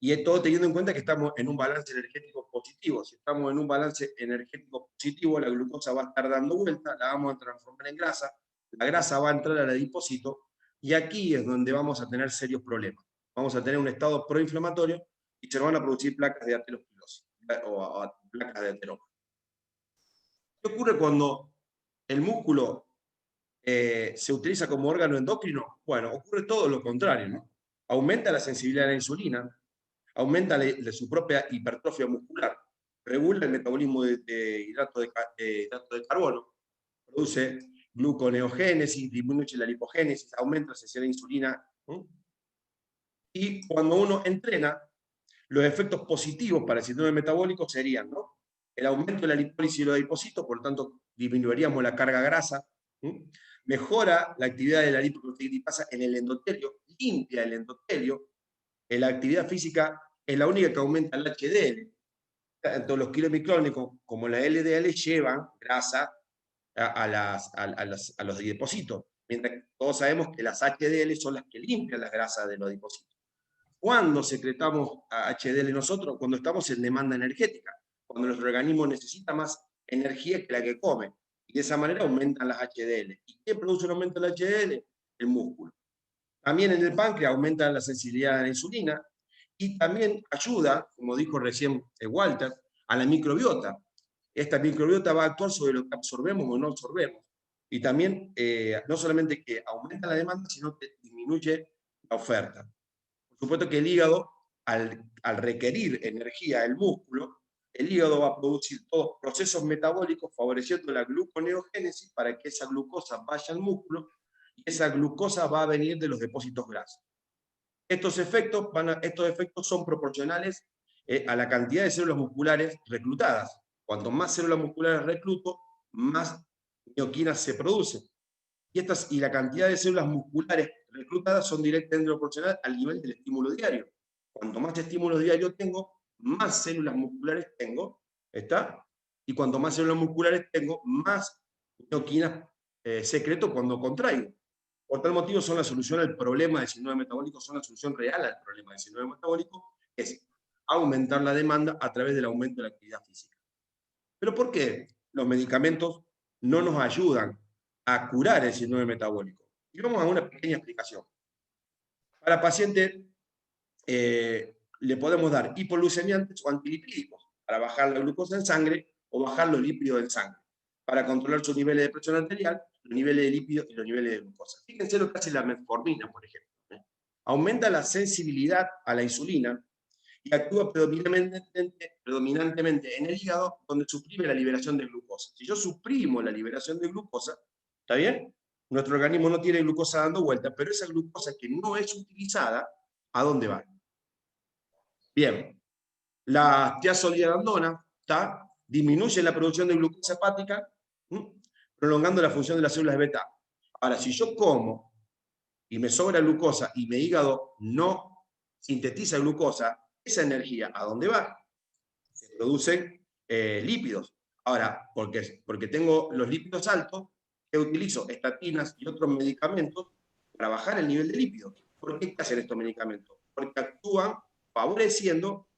Y es todo teniendo en cuenta que estamos en un balance energético positivo. Si estamos en un balance energético positivo, la glucosa va a estar dando vuelta, la vamos a transformar en grasa, la grasa va a entrar al adipocito, y aquí es donde vamos a tener serios problemas. Vamos a tener un estado proinflamatorio y se van a producir placas de aterosclerosis o placas de ateroma. ¿Qué ocurre cuando el músculo se utiliza como órgano endocrino? Bueno, ocurre todo lo contrario, ¿no? Aumenta la sensibilidad a la insulina, aumenta su propia hipertrofia muscular, regula el metabolismo de hidrato de carbono, produce gluconeogénesis, disminuye la lipogénesis, aumenta la sensibilidad a la insulina. Y cuando uno entrena, los efectos positivos para el síndrome metabólico serían, ¿no?, el aumento de la lipólisis de los adipocitos, por lo tanto disminuiríamos la carga grasa, mejora la actividad de la lipoproteidipasa en el endotelio, limpia el endotelio. La actividad física es la única que aumenta el HDL. Tanto los kilomicrónicos como la LDL llevan grasa a los adipocitos, mientras que todos sabemos que las HDL son las que limpian las grasas de los adipocitos. ¿Cuándo secretamos HDL nosotros? Cuando estamos en demanda energética, cuando nuestro organismo necesita más energía que la que come, y de esa manera aumentan las HDL. ¿Y qué produce un aumento del HDL? El músculo. También en el páncreas aumenta la sensibilidad a la insulina, y también ayuda, como dijo recién Walter, a la microbiota. Esta microbiota va a actuar sobre lo que absorbemos o no absorbemos. Y también, no solamente que aumenta la demanda, sino que disminuye la oferta. Por supuesto que el hígado, al requerir energía del músculo, el hígado va a producir todos procesos metabólicos favoreciendo la gluconeogénesis para que esa glucosa vaya al músculo, y esa glucosa va a venir de los depósitos grasos. Estos efectos son proporcionales a la cantidad de células musculares reclutadas. Cuanto más células musculares recluto, más mioquinas se producen. Y la cantidad de células musculares reclutadas son directamente proporcionales al nivel del estímulo diario. Cuanto más estímulo diario tengo, más células musculares tengo, ¿está? Y cuanto más células musculares tengo, más mioquinas secreto cuando contraigo. Por tal motivo son la solución al problema del síndrome metabólico, son la solución real al problema del síndrome metabólico, es aumentar la demanda a través del aumento de la actividad física. ¿Pero por qué los medicamentos no nos ayudan a curar el síndrome metabólico? Y vamos a una pequeña explicación. Para pacientes le podemos dar hipoglucemiantes o antilipídicos para bajar la glucosa en sangre o bajar los lípidos en sangre, para controlar sus niveles de presión arterial, los niveles de lípidos y los niveles de glucosa. Fíjense lo que hace la metformina, por ejemplo. Aumenta la sensibilidad a la insulina y actúa predominantemente en el hígado, donde suprime la liberación de glucosa. Si yo suprimo la liberación de glucosa, ¿está bien? Nuestro organismo no tiene glucosa dando vueltas, pero esa glucosa que no es utilizada, ¿a dónde va? Bien, la tiazolidandona disminuye la producción de glucosa hepática, prolongando la función de las células beta. Ahora, si yo como y me sobra glucosa y mi hígado no sintetiza glucosa, esa energía, ¿a dónde va? Se producen lípidos. Ahora, porque tengo los lípidos altos, que utilizo estatinas y otros medicamentos para bajar el nivel de lípidos. ¿Por qué hacen estos medicamentos? Porque actúan favoreciendo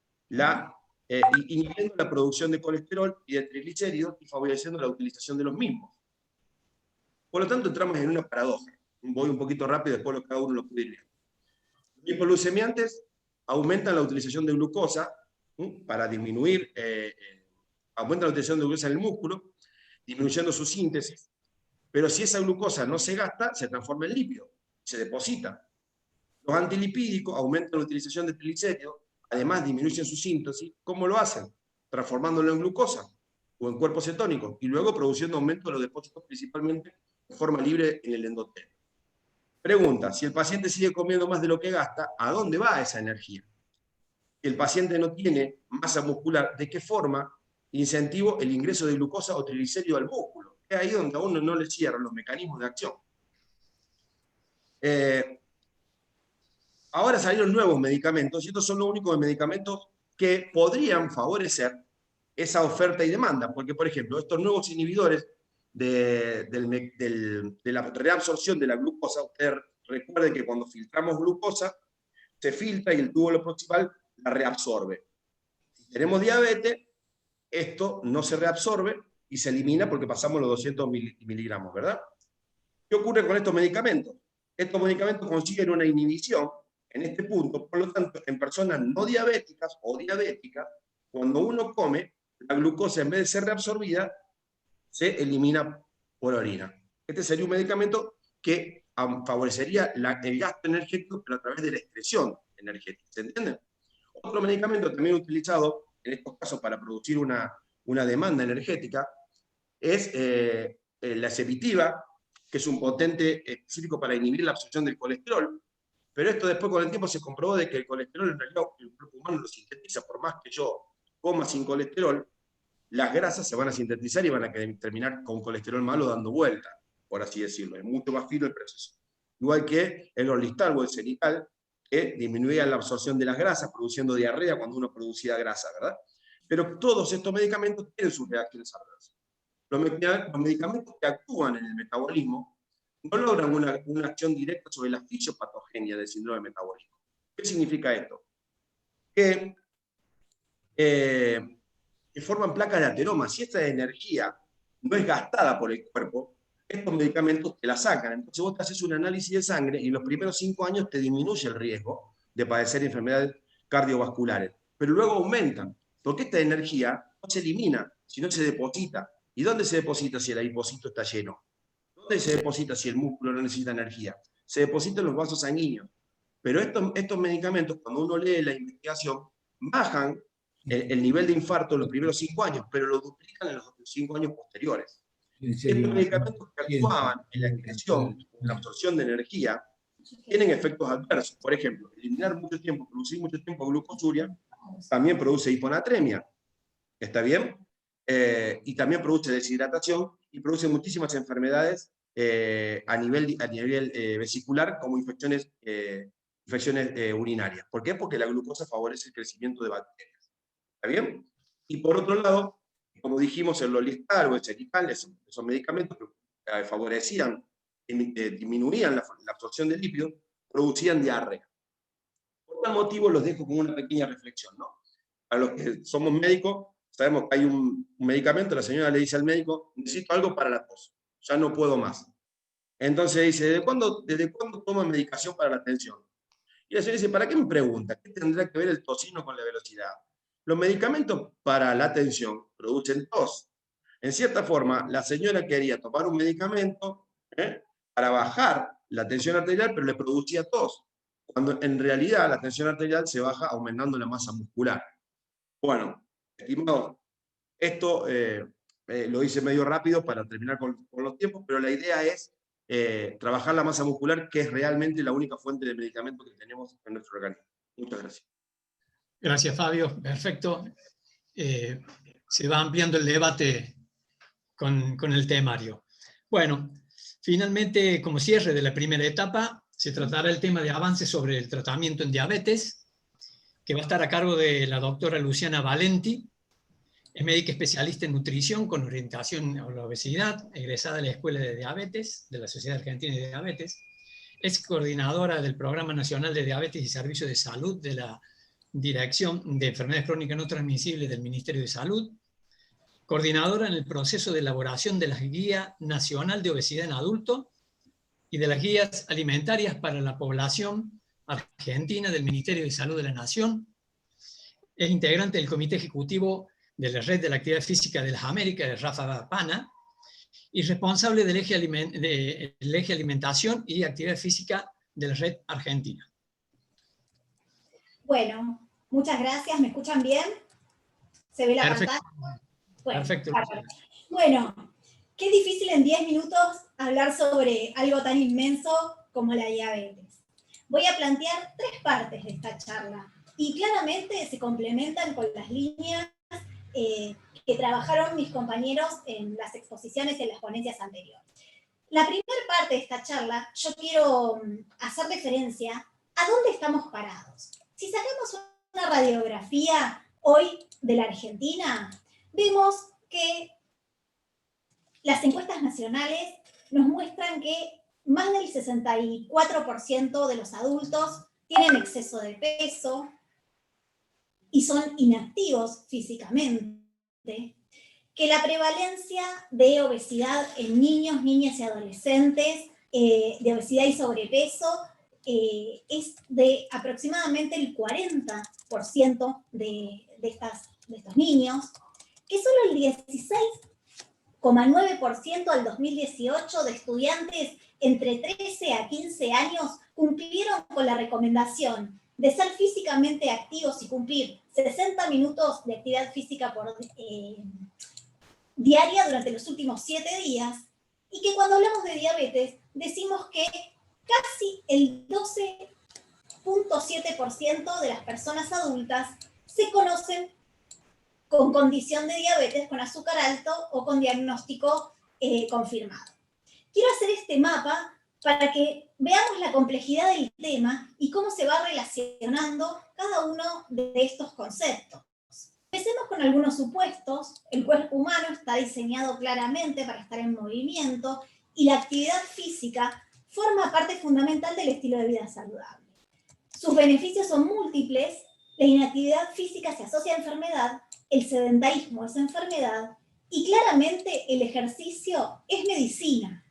inhibiendo la producción de colesterol y de triglicéridos y favoreciendo la utilización de los mismos. Por lo tanto, entramos en una paradoja. Voy un poquito rápido, después cada uno lo puede ir viendo. Los hipoglucemiantes aumentan la utilización de glucosa para disminuir, aumentan la utilización de glucosa en el músculo, disminuyendo su síntesis, pero si esa glucosa no se gasta, se transforma en lípido, se deposita. Los antilipídicos aumentan la utilización de triglicéridos, además disminuyen su síntesis. ¿Cómo lo hacen? Transformándolo en glucosa o en cuerpos cetónicos y luego produciendo aumento de los depósitos principalmente de forma libre en el endotelio. Pregunta, si el paciente sigue comiendo más de lo que gasta, ¿a dónde va esa energía? Si el paciente no tiene masa muscular, ¿de qué forma incentivo el ingreso de glucosa o triglicérido al músculo? Es ahí donde a uno no le cierran los mecanismos de acción. Ahora salieron nuevos medicamentos, y estos son los únicos medicamentos que podrían favorecer esa oferta y demanda, porque, por ejemplo, estos nuevos inhibidores de la reabsorción de la glucosa, ustedes recuerden que cuando filtramos glucosa, se filtra y el túbulo proximal la reabsorbe. Si tenemos diabetes, esto no se reabsorbe y se elimina porque pasamos los 200 miligramos, ¿verdad? ¿Qué ocurre con estos medicamentos? Estos medicamentos consiguen una inhibición en este punto, por lo tanto, en personas no diabéticas o diabéticas, cuando uno come, la glucosa en vez de ser reabsorbida, se elimina por orina. Este sería un medicamento que favorecería el gasto energético, pero a través de la excreción energética. ¿Se entiende? Otro medicamento también utilizado en estos casos para producir una demanda energética es la esepitiva, que es un potente específico para inhibir la absorción del colesterol. Pero esto después con el tiempo se comprobó de que el colesterol en realidad el cuerpo humano lo sintetiza. Por más que yo coma sin colesterol, las grasas se van a sintetizar y van a terminar con colesterol malo dando vuelta, por así decirlo. Es mucho más fino el proceso. Igual que el orlistal o el cenital, que disminuía la absorción de las grasas, produciendo diarrea cuando uno producía grasa, ¿verdad? Pero todos estos medicamentos tienen sus reacciones adversas. Los medicamentos que actúan en el metabolismo no logran una acción directa sobre la fisiopatogenia del síndrome metabólico. ¿Qué significa esto? Que forman placas de ateroma. Si esta energía no es gastada por el cuerpo, estos medicamentos te la sacan. Entonces vos te haces un análisis de sangre y en los primeros 5 años te disminuye el riesgo de padecer enfermedades cardiovasculares, pero luego aumentan, porque esta energía no se elimina, sino se deposita. ¿Y dónde se deposita si el adipocito está lleno? ¿Dónde se deposita si el músculo no necesita energía? Se deposita en los vasos sanguíneos. Pero estos medicamentos, cuando uno lee la investigación, bajan el nivel de infarto en los primeros 5 años, pero lo duplican en los 5 años posteriores. Estos medicamentos que actuaban en la excreción, en la absorción de energía, tienen efectos adversos. Por ejemplo, eliminar mucho tiempo, producir mucho tiempo glucosuria, también produce hiponatremia. ¿Está bien? Y también produce deshidratación y produce muchísimas enfermedades a nivel vesicular, como infecciones urinarias. ¿Por qué? Porque la glucosa favorece el crecimiento de bacterias. ¿Está bien? Y por otro lado, como dijimos, el orlistal o el cenital, esos medicamentos que favorecían, disminuían la absorción de lípidos, producían diarrea. Por tal motivo los dejo con una pequeña reflexión, ¿no? A los que somos médicos, sabemos que hay un medicamento, la señora le dice al médico, necesito algo para la tos, ya no puedo más. Entonces dice, ¿desde cuándo toma medicación para la tensión? Y la señora dice, ¿para qué me pregunta? ¿Qué tendrá que ver el tocino con la velocidad? Los medicamentos para la tensión producen tos. En cierta forma, la señora quería tomar un medicamento para bajar la tensión arterial, pero le producía tos. Cuando en realidad la tensión arterial se baja aumentando la masa muscular. Bueno, estimados, esto lo hice medio rápido para terminar con los tiempos, pero la idea es trabajar la masa muscular, que es realmente la única fuente de medicamento que tenemos en nuestro organismo. Muchas gracias. Gracias, Fabio. Perfecto. Se va ampliando el debate con el temario. Bueno, finalmente, como cierre de la primera etapa, se tratará el tema de avances sobre el tratamiento en diabetes, que va a estar a cargo de la doctora Luciana Valenti. Es médica especialista en nutrición con orientación a la obesidad, egresada de la Escuela de Diabetes de la Sociedad Argentina de Diabetes. Es coordinadora del Programa Nacional de Diabetes y Servicios de Salud de la Dirección de Enfermedades Crónicas No Transmisibles del Ministerio de Salud. Coordinadora en el proceso de elaboración de la Guía Nacional de Obesidad en Adultos y de las guías alimentarias para la población argentina del Ministerio de Salud de la Nación. Es integrante del Comité Ejecutivo de la Red de la Actividad Física de las Américas, de Rafa Pana, y responsable del eje Alimentación y Actividad Física de la Red Argentina. Bueno, muchas gracias. ¿Me escuchan bien? ¿Se ve la pantalla? Bueno, perfecto. Bueno, qué difícil en 10 minutos hablar sobre algo tan inmenso como la diabetes. Voy a plantear 3 partes de esta charla y claramente se complementan con las líneas que trabajaron mis compañeros en las exposiciones y en las ponencias anteriores. La primera parte de esta charla, yo quiero hacer referencia a dónde estamos parados. Si sacamos una radiografía hoy de la Argentina, vemos que las encuestas nacionales nos muestran que más del 64% de los adultos tienen exceso de peso y son inactivos físicamente, que la prevalencia de obesidad en niños, niñas y adolescentes, de obesidad y sobrepeso, es de aproximadamente el 40% de estos niños, que solo el 16,9% al 2018 de estudiantes entre 13 a 15 años cumplieron con la recomendación de ser físicamente activos y cumplir 60 minutos de actividad física por diaria durante los últimos 7 días, y que cuando hablamos de diabetes decimos que casi el 12,7% de las personas adultas se conocen con condición de diabetes con azúcar alto o con diagnóstico confirmado. Quiero hacer este mapa para que veamos la complejidad del tema y cómo se va relacionando cada uno de estos conceptos. Empecemos con algunos supuestos. El cuerpo humano está diseñado claramente para estar en movimiento y la actividad física forma parte fundamental del estilo de vida saludable. Sus beneficios son múltiples. La inactividad física se asocia a enfermedad, el sedentarismo es enfermedad y claramente el ejercicio es medicina.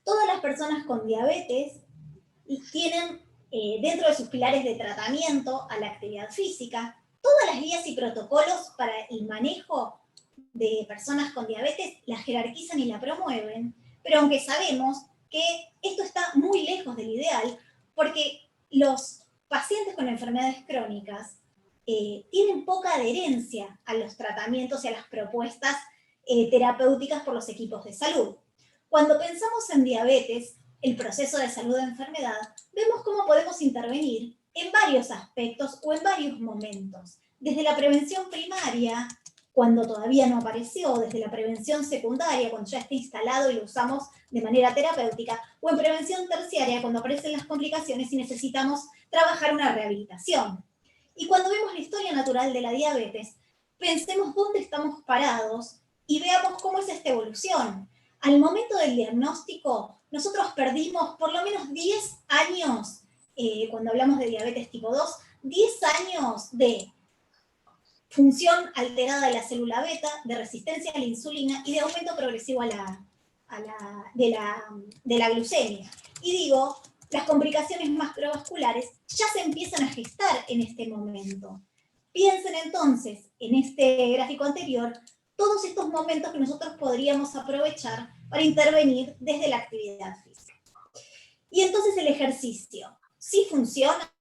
Todas las personas con diabetes tienen dentro de sus pilares de tratamiento a la actividad física. Todas las guías y protocolos para el manejo de personas con diabetes la jerarquizan y la promueven, pero aunque sabemos que esto está muy lejos del ideal, porque los pacientes con enfermedades crónicas tienen poca adherencia a los tratamientos y a las propuestas terapéuticas por los equipos de salud. Cuando pensamos en diabetes, el proceso de salud de enfermedad, vemos cómo podemos intervenir en varios aspectos o en varios momentos. Desde la prevención primaria, cuando todavía no apareció, desde la prevención secundaria, cuando ya está instalado y lo usamos de manera terapéutica, o en prevención terciaria, cuando aparecen las complicaciones y necesitamos trabajar una rehabilitación. Y cuando vemos la historia natural de la diabetes, pensemos dónde estamos parados y veamos cómo es esta evolución. Al momento del diagnóstico, nosotros perdimos por lo menos 10 años, cuando hablamos de diabetes tipo 2, 10 años de función alterada de la célula beta, de resistencia a la insulina y de aumento progresivo de la glucemia. Y digo, las complicaciones macrovasculares ya se empiezan a gestar en este momento. Piensen entonces, en este gráfico anterior, todos estos momentos que nosotros podríamos aprovechar para intervenir desde la actividad física. Y entonces el ejercicio, ¿sí funciona?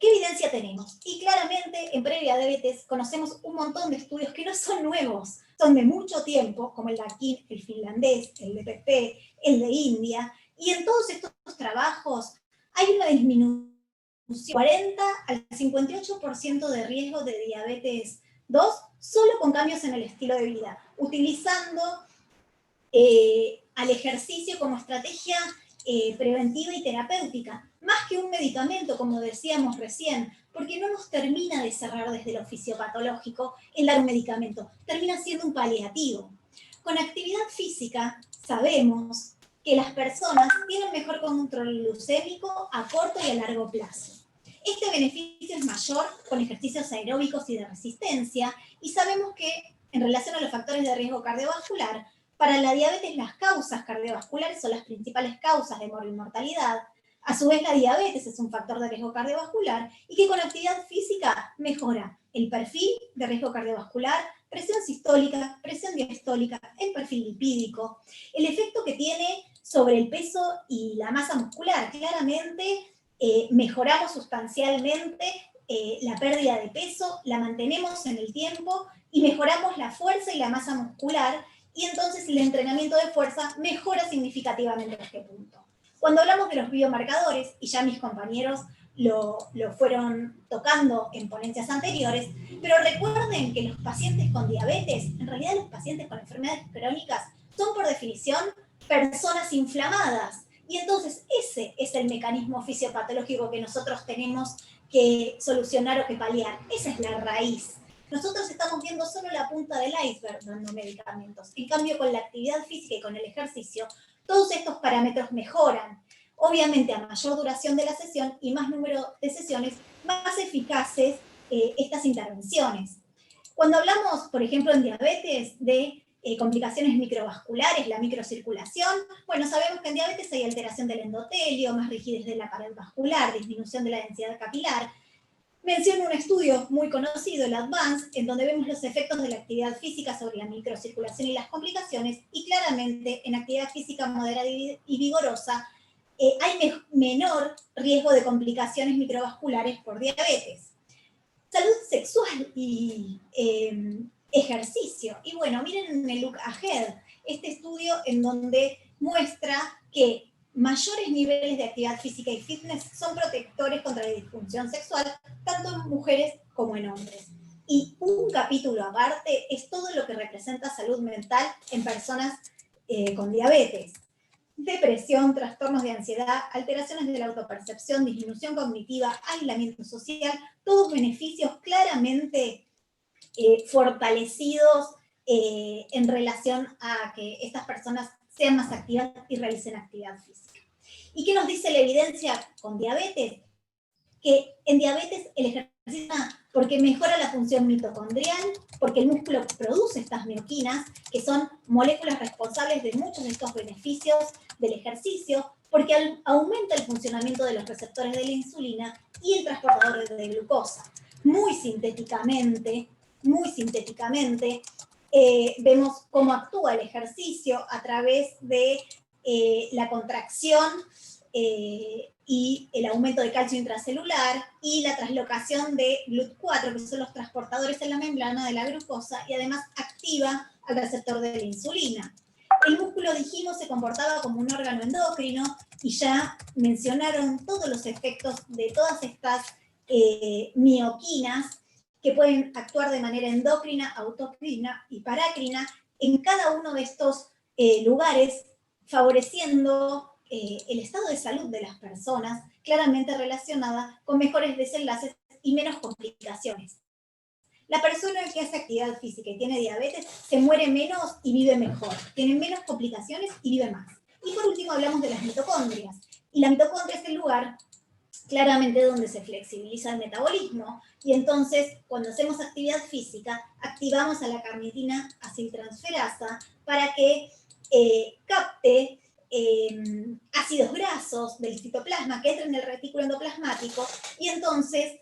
¿Qué evidencia tenemos? Y claramente en prediabetes conocemos un montón de estudios que no son nuevos, son de mucho tiempo, como el de aquí, el finlandés, el de PP, el de India, y en todos estos trabajos hay una disminución de 40 al 58% de riesgo de diabetes 2, solo con cambios en el estilo de vida, utilizando al ejercicio como estrategia preventiva y terapéutica, más que un medicamento, como decíamos recién, porque no nos termina de cerrar desde lo fisiopatológico el dar un medicamento, termina siendo un paliativo. Con actividad física sabemos que las personas tienen mejor control glucémico a corto y a largo plazo. Este beneficio es mayor con ejercicios aeróbicos y de resistencia, y sabemos que en relación a los factores de riesgo cardiovascular, para la diabetes las causas cardiovasculares son las principales causas de mortalidad. A su vez la diabetes es un factor de riesgo cardiovascular y que con actividad física mejora el perfil de riesgo cardiovascular, presión sistólica, presión diastólica, el perfil lipídico, el efecto que tiene sobre el peso y la masa muscular. Claramente mejoramos sustancialmente la pérdida de peso, la mantenemos en el tiempo y mejoramos la fuerza y la masa muscular, y entonces el entrenamiento de fuerza mejora significativamente este punto. Cuando hablamos de los biomarcadores, y ya mis compañeros lo fueron tocando en ponencias anteriores, pero recuerden que los pacientes con diabetes, en realidad los pacientes con enfermedades crónicas, son por definición personas inflamadas. Y entonces ese es el mecanismo fisiopatológico que nosotros tenemos que solucionar o que paliar. Esa es la raíz. Nosotros estamos viendo solo la punta del iceberg dando medicamentos. En cambio, con la actividad física y con el ejercicio, todos estos parámetros mejoran. Obviamente, a mayor duración de la sesión y más número de sesiones, más eficaces estas intervenciones. Cuando hablamos, por ejemplo, en diabetes, de complicaciones microvasculares, la microcirculación, bueno, sabemos que en diabetes hay alteración del endotelio, más rigidez de la pared vascular, disminución de la densidad capilar. Menciono un estudio muy conocido, el ADVANCE, en donde vemos los efectos de la actividad física sobre la microcirculación y las complicaciones, y claramente en actividad física moderada y vigorosa hay menor riesgo de complicaciones microvasculares por diabetes. Salud sexual y ejercicio. Y bueno, miren en el Look Ahead, este estudio en donde muestra que mayores niveles de actividad física y fitness son protectores contra la disfunción sexual, tanto en mujeres como en hombres. Y un capítulo aparte es todo lo que representa salud mental en personas con diabetes. Depresión, trastornos de ansiedad, alteraciones de la autopercepción, disminución cognitiva, aislamiento social, todos beneficios claramente fortalecidos en relación a que estas personas sean más activas y realicen actividad física. ¿Y qué nos dice la evidencia con diabetes? Que en diabetes el ejercicio, porque mejora la función mitocondrial, porque el músculo produce estas mioquinas, que son moléculas responsables de muchos de estos beneficios del ejercicio, porque aumenta el funcionamiento de los receptores de la insulina y el transportador de glucosa. Muy sintéticamente, vemos cómo actúa el ejercicio a través de la contracción y el aumento de calcio intracelular y la translocación de GLUT4, que son los transportadores en la membrana de la glucosa, y además activa al receptor de la insulina. El músculo, dijimos, se comportaba como un órgano endocrino, y ya mencionaron todos los efectos de todas estas mioquinas que pueden actuar de manera endocrina, autocrina y paracrina en cada uno de estos lugares, favoreciendo el estado de salud de las personas, claramente relacionada con mejores desenlaces y menos complicaciones. La persona que hace actividad física y tiene diabetes se muere menos y vive mejor, tiene menos complicaciones y vive más. Y por último hablamos de las mitocondrias. Y la mitocondria es el lugar claramente donde se flexibiliza el metabolismo, y entonces cuando hacemos actividad física activamos a la carnitina aciltransferasa para que capte ácidos grasos del citoplasma que entren en el retículo endoplasmático, y entonces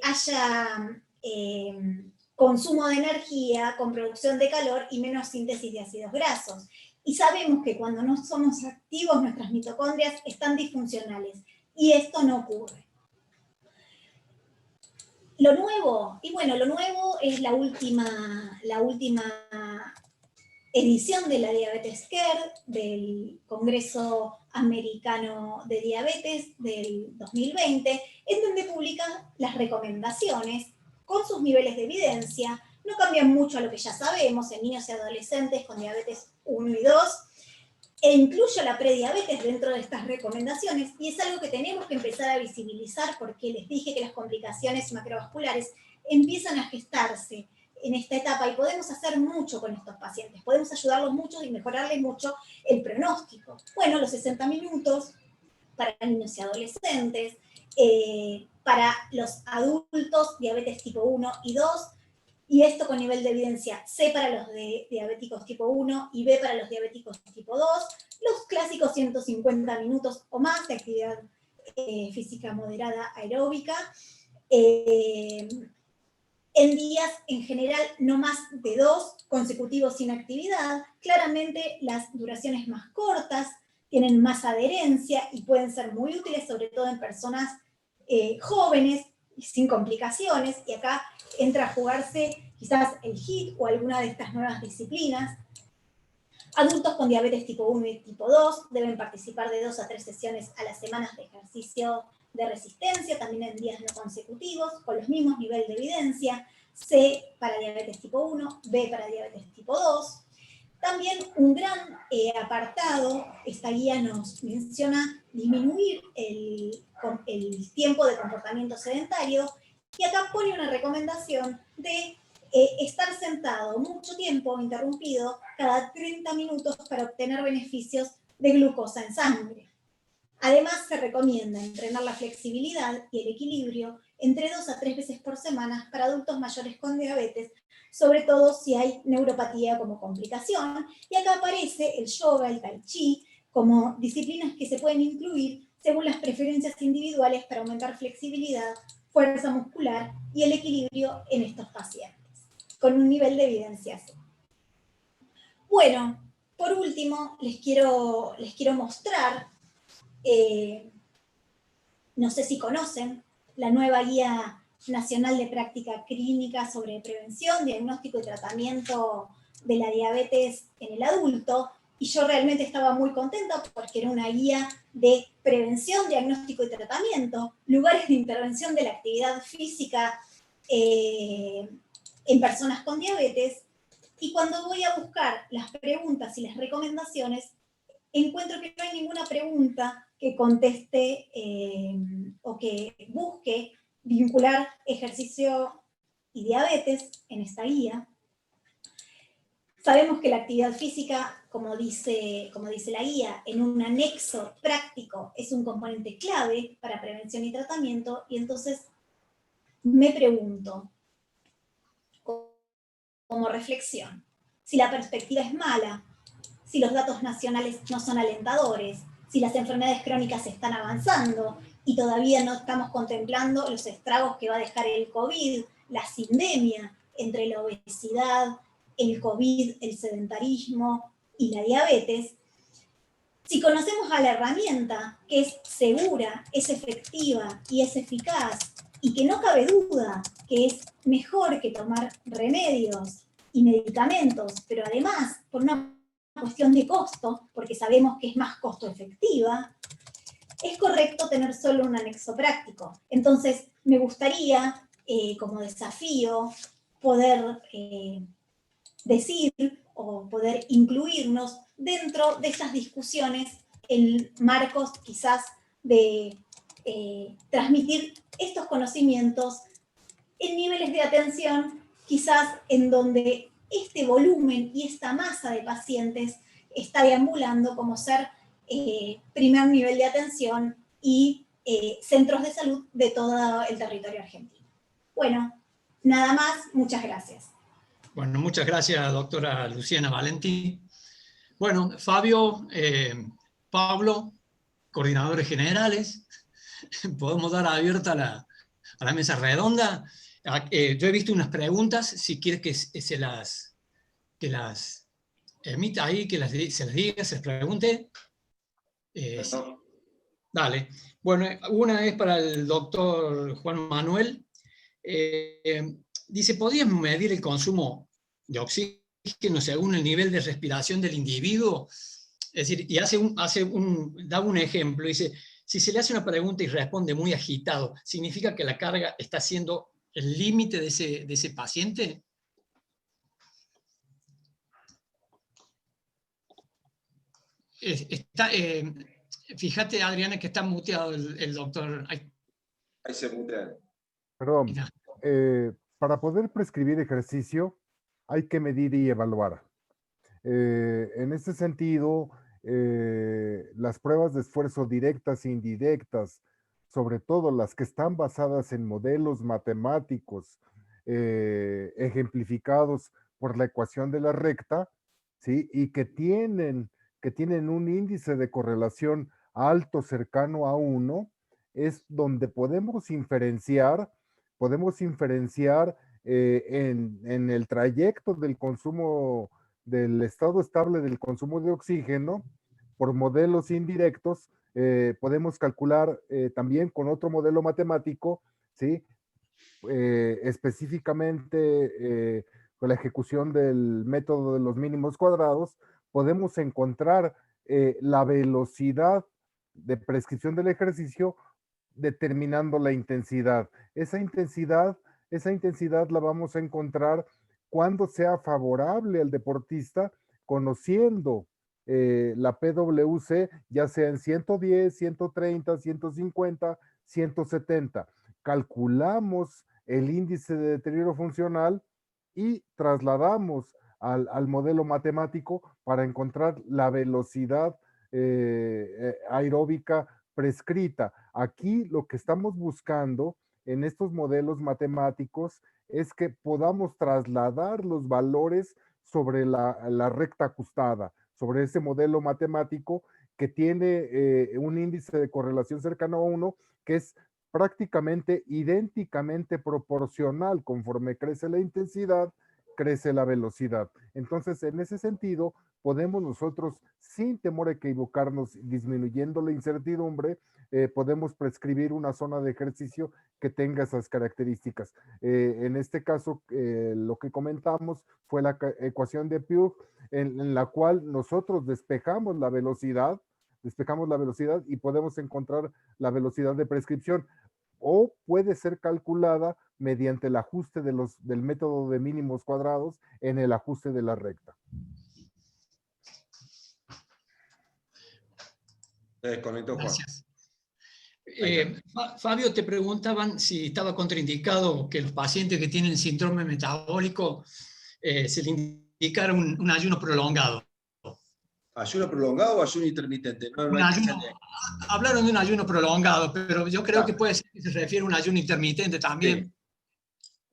haya consumo de energía con producción de calor y menos síntesis de ácidos grasos. Y sabemos que cuando no somos activos nuestras mitocondrias están disfuncionales, y esto no ocurre. Lo nuevo, y bueno, lo nuevo es la última edición de la Diabetes Care, del Congreso Americano de Diabetes del 2020, en donde publican las recomendaciones con sus niveles de evidencia. No cambian mucho a lo que ya sabemos en niños y adolescentes con diabetes 1 y 2, e incluyo la prediabetes dentro de estas recomendaciones, y es algo que tenemos que empezar a visibilizar, porque les dije que las complicaciones macrovasculares empiezan a gestarse en esta etapa, y podemos hacer mucho con estos pacientes, podemos ayudarlos mucho y mejorarles mucho el pronóstico. Bueno, los 60 minutos para niños y adolescentes, para los adultos, diabetes tipo 1 y 2, y esto con nivel de evidencia C para los diabéticos tipo 1 y B para los diabéticos tipo 2, los clásicos 150 minutos o más de actividad física moderada aeróbica, en días en general no más de 2 consecutivos sin actividad. Claramente las duraciones más cortas tienen más adherencia y pueden ser muy útiles, sobre todo en personas jóvenes y sin complicaciones, y acá entra a jugarse quizás el HIIT o alguna de estas nuevas disciplinas. Adultos con diabetes tipo 1 y tipo 2 deben participar de 2 a 3 sesiones a las semanas de ejercicio de resistencia, también en días no consecutivos, con los mismos niveles de evidencia, C para diabetes tipo 1, B para diabetes tipo 2. También un gran apartado, esta guía nos menciona disminuir el tiempo de comportamiento sedentario, y acá pone una recomendación de estar sentado mucho tiempo interrumpido cada 30 minutos para obtener beneficios de glucosa en sangre. Además, se recomienda entrenar la flexibilidad y el equilibrio entre 2 a 3 veces por semana para adultos mayores con diabetes, sobre todo si hay neuropatía como complicación. Y acá aparece el yoga, el tai chi, como disciplinas que se pueden incluir según las preferencias individuales para aumentar flexibilidad, fuerza muscular y el equilibrio en estos pacientes, con un nivel de evidencia C. Bueno, por último, les quiero mostrar, no sé si conocen, la nueva Guía Nacional de Práctica Clínica sobre Prevención, Diagnóstico y Tratamiento de la Diabetes en el Adulto, y yo realmente estaba muy contenta porque era una guía de prevención, diagnóstico y tratamiento, lugares de intervención de la actividad física en personas con diabetes, y cuando voy a buscar las preguntas y las recomendaciones, encuentro que no hay ninguna pregunta que conteste o que busque vincular ejercicio y diabetes en esta guía. Sabemos que la actividad física, como dice la guía, en un anexo práctico es un componente clave para prevención y tratamiento, y entonces me pregunto, como reflexión, si la perspectiva es mala, si los datos nacionales no son alentadores, si las enfermedades crónicas están avanzando y todavía no estamos contemplando los estragos que va a dejar el COVID, la sindemia entre la obesidad, el COVID, el sedentarismo y la diabetes. Si conocemos a la herramienta que es segura, es efectiva y es eficaz, y que no cabe duda que es mejor que tomar remedios y medicamentos, pero además por una cuestión de costo, porque sabemos que es más costo efectiva, es correcto tener solo un anexo práctico. Entonces, me gustaría, como desafío, poder decir o poder incluirnos dentro de estas discusiones en marcos quizás de transmitir estos conocimientos en niveles de atención, quizás en donde este volumen y esta masa de pacientes está deambulando como ser primer nivel de atención y centros de salud de todo el territorio argentino. Bueno, nada más, muchas gracias. Bueno, muchas gracias, doctora Luciana Valenti. Bueno, Fabio, Pablo, coordinadores generales, podemos dar abierta a la mesa redonda. Yo he visto unas preguntas, si quieres que se las emita ahí, se las diga, se las pregunte. Sí. Dale. Bueno, una es para el doctor Juan Manuel. Dice, ¿podrías medir el consumo de oxígeno según el nivel de respiración del individuo? Es decir, y da un ejemplo, dice, si se le hace una pregunta y responde muy agitado, ¿significa que la carga está siendo el límite de ese paciente? Fíjate, Adriana, que está muteado el doctor. Ahí se mutea. Perdón. Para poder prescribir ejercicio, hay que medir y evaluar. En este sentido, las pruebas de esfuerzo directas e indirectas, sobre todo las que están basadas en modelos matemáticos ejemplificados por la ecuación de la recta, ¿sí? Y que tienen un índice de correlación alto, cercano a 1, es donde podemos inferenciar en el trayecto del consumo, del estado estable del consumo de oxígeno, por modelos indirectos, podemos calcular también con otro modelo matemático, ¿sí? Específicamente con la ejecución del método de los mínimos cuadrados, podemos encontrar la velocidad de prescripción del ejercicio determinando la intensidad. Esa intensidad la vamos a encontrar cuando sea favorable al deportista, conociendo la PWC, ya sea en 110, 130, 150, 170. Calculamos el índice de deterioro funcional y trasladamos al modelo matemático para encontrar la velocidad aeróbica prescrita. Aquí lo que estamos buscando en estos modelos matemáticos es que podamos trasladar los valores sobre la recta ajustada, sobre ese modelo matemático que tiene un índice de correlación cercano a 1, que es prácticamente idénticamente proporcional. Conforme crece la intensidad, crece la velocidad. Entonces, en ese sentido, podemos nosotros, sin temor a equivocarnos, disminuyendo la incertidumbre, podemos prescribir una zona de ejercicio que tenga esas características. En este caso, lo que comentamos fue la ecuación de Puig, en la cual nosotros despejamos la velocidad y podemos encontrar la velocidad de prescripción, o puede ser calculada mediante el ajuste del método de mínimos cuadrados en el ajuste de la recta. Gracias. Fabio, te preguntaban si estaba contraindicado que los pacientes que tienen síndrome metabólico se le indicara un ayuno prolongado. ¿Ayuno prolongado o ayuno intermitente? Hablaron de un ayuno prolongado, pero yo creo que puede ser que se refiere a un ayuno intermitente también. Sí.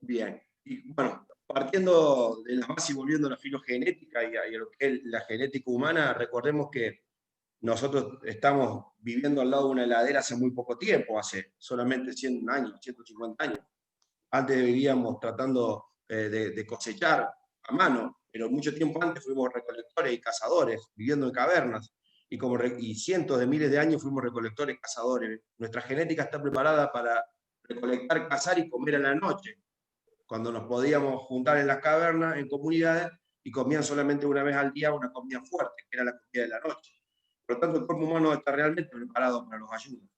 Bien. Y bueno, partiendo de la base y volviendo a la filogenética y a lo que es la genética humana, recordemos que nosotros estamos viviendo al lado de una heladera hace muy poco tiempo, hace solamente 100 años, 150 años. Antes vivíamos tratando de cosechar a mano, pero mucho tiempo antes fuimos recolectores y cazadores, viviendo en cavernas, y cientos de miles de años fuimos recolectores y cazadores. Nuestra genética está preparada para recolectar, cazar y comer a la noche, cuando nos podíamos juntar en las cavernas, en comunidades, y comían solamente una vez al día una comida fuerte, que era la comida de la noche. Por lo tanto, el cuerpo humano está realmente preparado para los ayunos.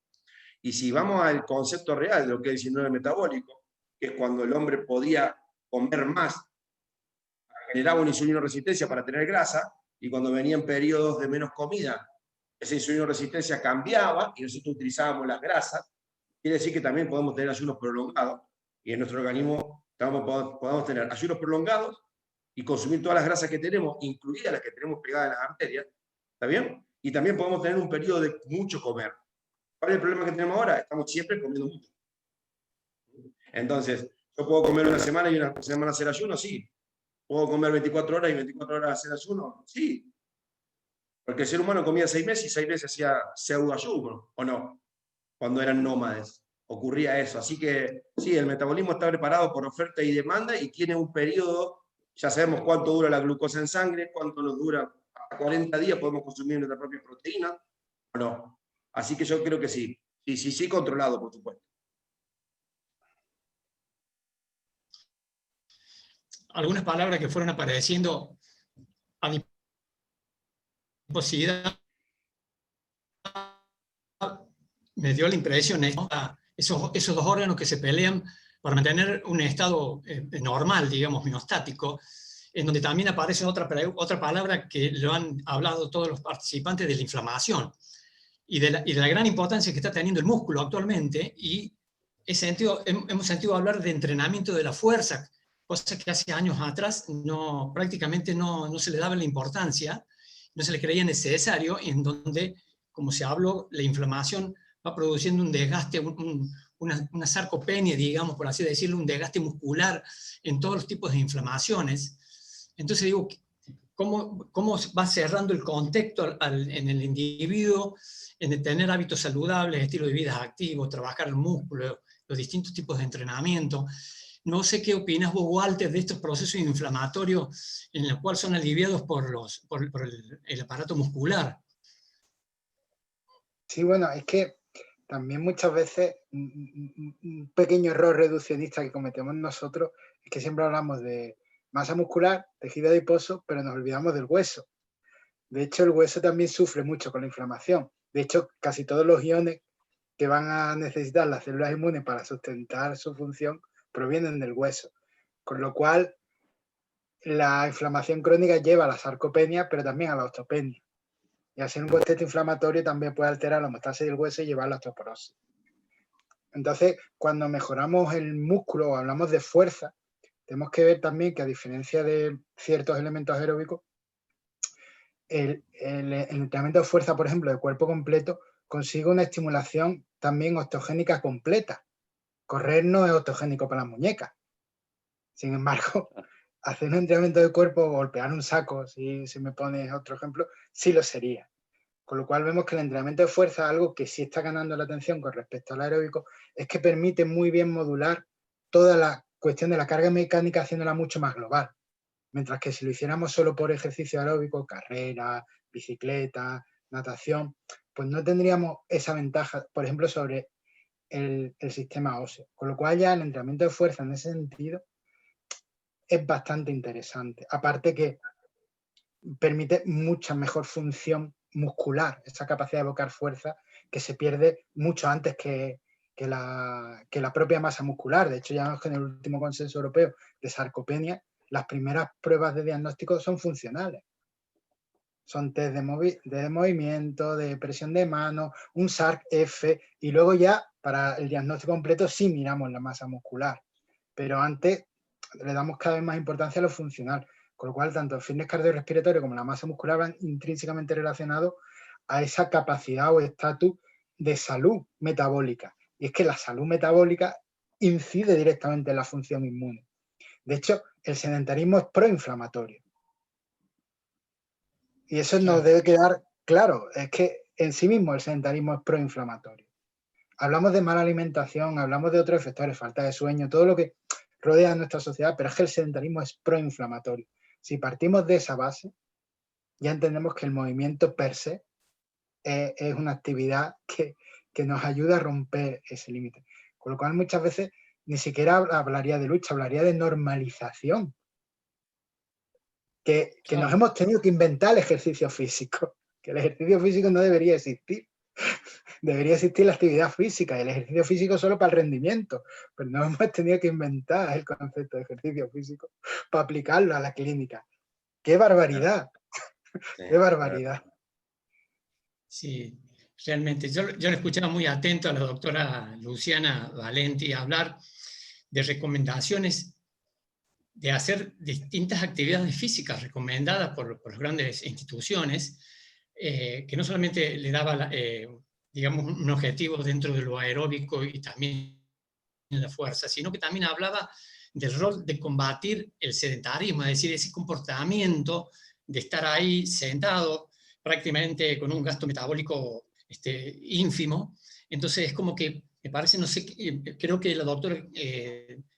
Y si vamos al concepto real de lo que es el síndrome metabólico, que es cuando el hombre podía comer más, generaba una insulinoresistencia para tener grasa, y cuando venían periodos de menos comida, esa insulinoresistencia cambiaba y nosotros utilizábamos las grasas. Quiere decir que también podemos tener ayunos prolongados, y en nuestro organismo podemos tener ayunos prolongados y consumir todas las grasas que tenemos, incluidas las que tenemos pegadas en las arterias, ¿está bien? Y también podemos tener un periodo de mucho comer. ¿Cuál es el problema que tenemos ahora? Estamos siempre comiendo mucho. Entonces, ¿yo puedo comer una semana y una semana hacer ayuno? Sí. ¿Puedo comer 24 horas y 24 horas hacer ayuno? Sí. Porque el ser humano comía 6 meses y 6 meses hacía pseudo-ayuno, ¿o no? Cuando eran nómades. Ocurría eso. Así que sí, el metabolismo está preparado por oferta y demanda y tiene un periodo, ya sabemos cuánto dura la glucosa en sangre, cuánto nos dura, a 40 días podemos consumir nuestra propia proteína, ¿o no? Así que yo creo que sí. Sí, controlado, por supuesto. Algunas palabras que fueron apareciendo: adiposidad, me dio la impresión, ¿no? Esos dos órganos que se pelean para mantener un estado normal, digamos, homeostático, en donde también aparece otra palabra que lo han hablado todos los participantes, de la inflamación y de la gran importancia que está teniendo el músculo actualmente, y hemos sentido hablar de entrenamiento de la fuerza, cosa que hace años atrás prácticamente no se le daba la importancia, no se le creía necesario, en donde, como se habló, la inflamación va produciendo un desgaste, una sarcopenia, digamos, por así decirlo, un desgaste muscular en todos los tipos de inflamaciones. Entonces digo, ¿cómo va cerrando el contexto en el individuo, en el tener hábitos saludables, estilo de vida activo, trabajar el músculo, los distintos tipos de entrenamiento? No sé qué opinas vos, Walter, de estos procesos inflamatorios en los cuales son aliviados por el aparato muscular. Sí, bueno, es que también muchas veces un pequeño error reduccionista que cometemos nosotros es que siempre hablamos de masa muscular, tejido adiposo, pero nos olvidamos del hueso. De hecho, el hueso también sufre mucho con la inflamación. De hecho, casi todos los iones que van a necesitar las células inmunes para sustentar su función provienen del hueso. Con lo cual, la inflamación crónica lleva a la sarcopenia, pero también a la osteopenia. Y así un contexto inflamatorio también puede alterar la homeostasis del hueso y llevar a la osteoporosis. Entonces, cuando mejoramos el músculo o hablamos de fuerza, tenemos que ver también que, a diferencia de ciertos elementos aeróbicos, el entrenamiento de fuerza, por ejemplo, de cuerpo completo, consigue una estimulación también osteogénica completa. Correr no es osteogénico para las muñecas. Sin embargo, hacer un entrenamiento de cuerpo, golpear un saco, si me pones otro ejemplo, sí lo sería. Con lo cual vemos que el entrenamiento de fuerza, algo que sí está ganando la atención con respecto al aeróbico, es que permite muy bien modular toda la cuestión de la carga mecánica, haciéndola mucho más global. Mientras que si lo hiciéramos solo por ejercicio aeróbico, carrera, bicicleta, natación, pues no tendríamos esa ventaja, por ejemplo, sobre el sistema óseo. Con lo cual ya el entrenamiento de fuerza en ese sentido es bastante interesante. Aparte que permite mucha mejor función muscular, esa capacidad de evocar fuerza que se pierde mucho antes que la propia masa muscular. De hecho, ya vemos que en el último consenso europeo de sarcopenia, las primeras pruebas de diagnóstico son funcionales. Son test de movimiento, de presión de mano, un SARC-F, y luego ya para el diagnóstico completo sí miramos la masa muscular. Pero antes le damos cada vez más importancia a lo funcional, con lo cual tanto el fitness cardiorrespiratorio como la masa muscular van intrínsecamente relacionados a esa capacidad o estatus de salud metabólica. Y es que la salud metabólica incide directamente en la función inmune. De hecho, el sedentarismo es proinflamatorio. Y eso nos debe quedar claro, es que en sí mismo el sedentarismo es proinflamatorio. Hablamos de mala alimentación, hablamos de otros efectores, falta de sueño, todo lo que rodea a nuestra sociedad, pero es que el sedentarismo es proinflamatorio. Si partimos de esa base, ya entendemos que el movimiento per se es una actividad que nos ayuda a romper ese límite. Con lo cual muchas veces ni siquiera hablaría de lucha, hablaría de normalización. Que nos hemos tenido que inventar el ejercicio físico, que el ejercicio físico no debería existir. Debería existir la actividad física y el ejercicio físico solo para el rendimiento, pero no hemos tenido que inventar el concepto de ejercicio físico para aplicarlo a la clínica. ¡Qué barbaridad! ¡Qué barbaridad! Sí, realmente. Yo le escuchaba muy atento a la doctora Luciana Valenti hablar de recomendaciones de hacer distintas actividades físicas recomendadas por las grandes instituciones, que no solamente le daba, digamos, un objetivo dentro de lo aeróbico y también en la fuerza, sino que también hablaba del rol de combatir el sedentarismo, es decir, ese comportamiento de estar ahí sentado prácticamente con un gasto metabólico ínfimo. Entonces es como que, me parece, no sé, creo que la doctora...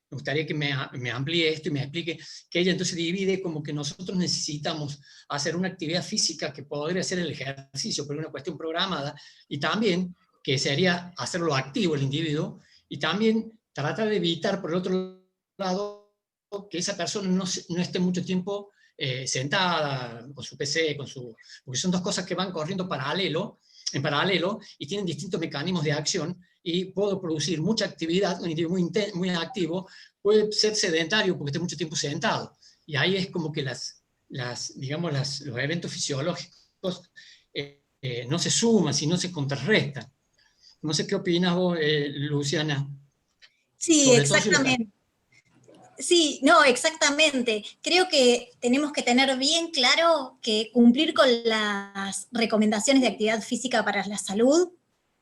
me gustaría que me amplíe esto y me explique que ella entonces divide como que nosotros necesitamos hacer una actividad física que podría ser el ejercicio, pero una cuestión programada, y también que sería hacerlo activo el individuo, y también tratar de evitar, por el otro lado, que esa persona no esté mucho tiempo sentada con su PC, porque son dos cosas que van corriendo en paralelo y tienen distintos mecanismos de acción, y puedo producir mucha actividad, un individuo muy activo, puede ser sedentario porque esté mucho tiempo sentado. Y ahí es como que los eventos fisiológicos no se suman, sino se contrarrestan. No sé qué opinas vos, Luciana. Sí, exactamente. Sí, no, exactamente. Creo que tenemos que tener bien claro que cumplir con las recomendaciones de actividad física para la salud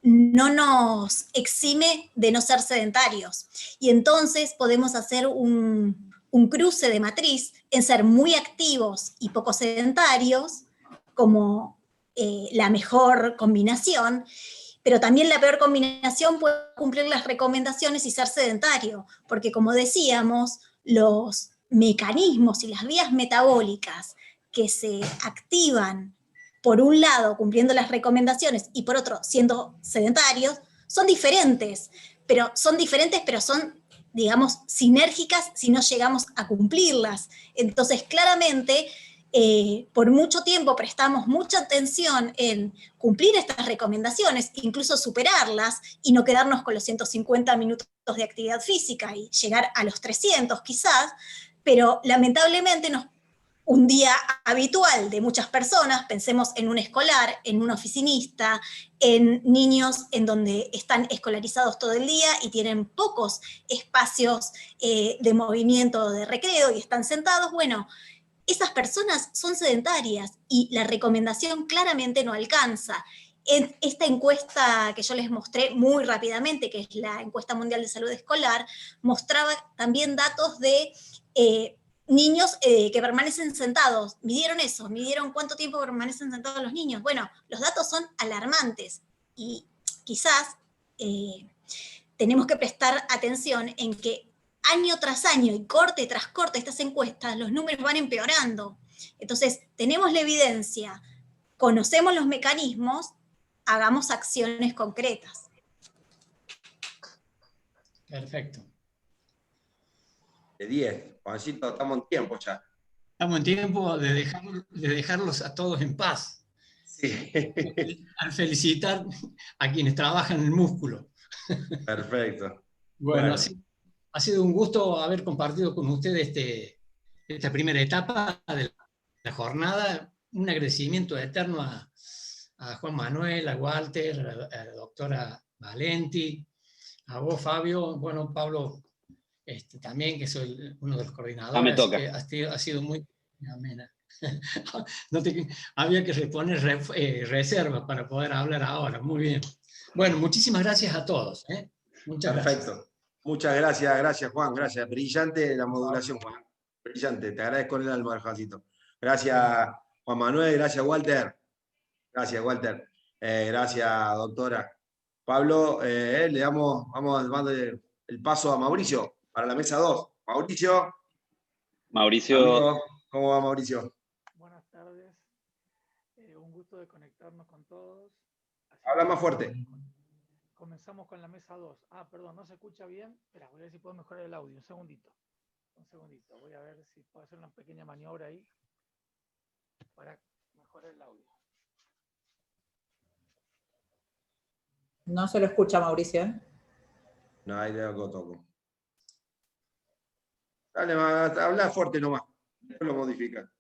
no nos exime de no ser sedentarios. Y entonces podemos hacer un cruce de matriz en ser muy activos y poco sedentarios como la mejor combinación, pero también la peor combinación puede cumplir las recomendaciones y ser sedentario, porque como decíamos, los mecanismos y las vías metabólicas que se activan por un lado cumpliendo las recomendaciones y por otro siendo sedentarios, son diferentes, pero son, digamos, sinérgicas si no llegamos a cumplirlas. Entonces, claramente, por mucho tiempo prestamos mucha atención en cumplir estas recomendaciones, incluso superarlas, y no quedarnos con los 150 minutos de actividad física y llegar a los 300 quizás, pero lamentablemente un día habitual de muchas personas, pensemos en un escolar, en un oficinista, en niños en donde están escolarizados todo el día y tienen pocos espacios de movimiento, de recreo, y están sentados, bueno, esas personas son sedentarias y la recomendación claramente no alcanza. En esta encuesta que yo les mostré muy rápidamente, que es la encuesta mundial de salud escolar, mostraba también datos de niños que permanecen sentados. Midieron eso, midieron cuánto tiempo permanecen sentados los niños. Bueno, los datos son alarmantes y quizás tenemos que prestar atención en que año tras año y corte tras corte estas encuestas, los números van empeorando. Entonces, tenemos la evidencia, conocemos los mecanismos, hagamos acciones concretas. Perfecto. De 10. Juancito, estamos en tiempo ya. Estamos en tiempo de dejarlos a todos en paz. Sí. Al felicitar a quienes trabajan el músculo. Perfecto. Bueno. Ha sido un gusto haber compartido con ustedes esta primera etapa de la jornada. Un agradecimiento eterno a Juan Manuel, a Walter, a la doctora Valenti, a vos, Fabio, bueno, Pablo, también, que soy uno de los coordinadores. Me toca. Ha sido muy amena. Había que poner reservas para poder hablar ahora. Muy bien. Bueno, muchísimas gracias a todos. Muchas Perfecto. gracias. Muchas gracias, Juan, gracias. Brillante la modulación, Juan. Brillante, te agradezco en el alma, Juancito. Gracias, Juan Manuel, gracias, Walter. Gracias, Walter. Gracias, doctora. Pablo, vamos dando el paso a Mauricio para la mesa 2. Mauricio. Amigo, ¿cómo va, Mauricio? Buenas tardes. Un gusto de conectarnos con todos. Habla más fuerte. Comenzamos con la mesa 2. Perdón, ¿no se escucha bien? Espera, voy a ver si puedo mejorar el audio. Un segundito. Voy a ver si puedo hacer una pequeña maniobra ahí para mejorar el audio. No se lo escucha, Mauricio. No, ahí le toco. Dale, habla fuerte nomás. Después lo modifica.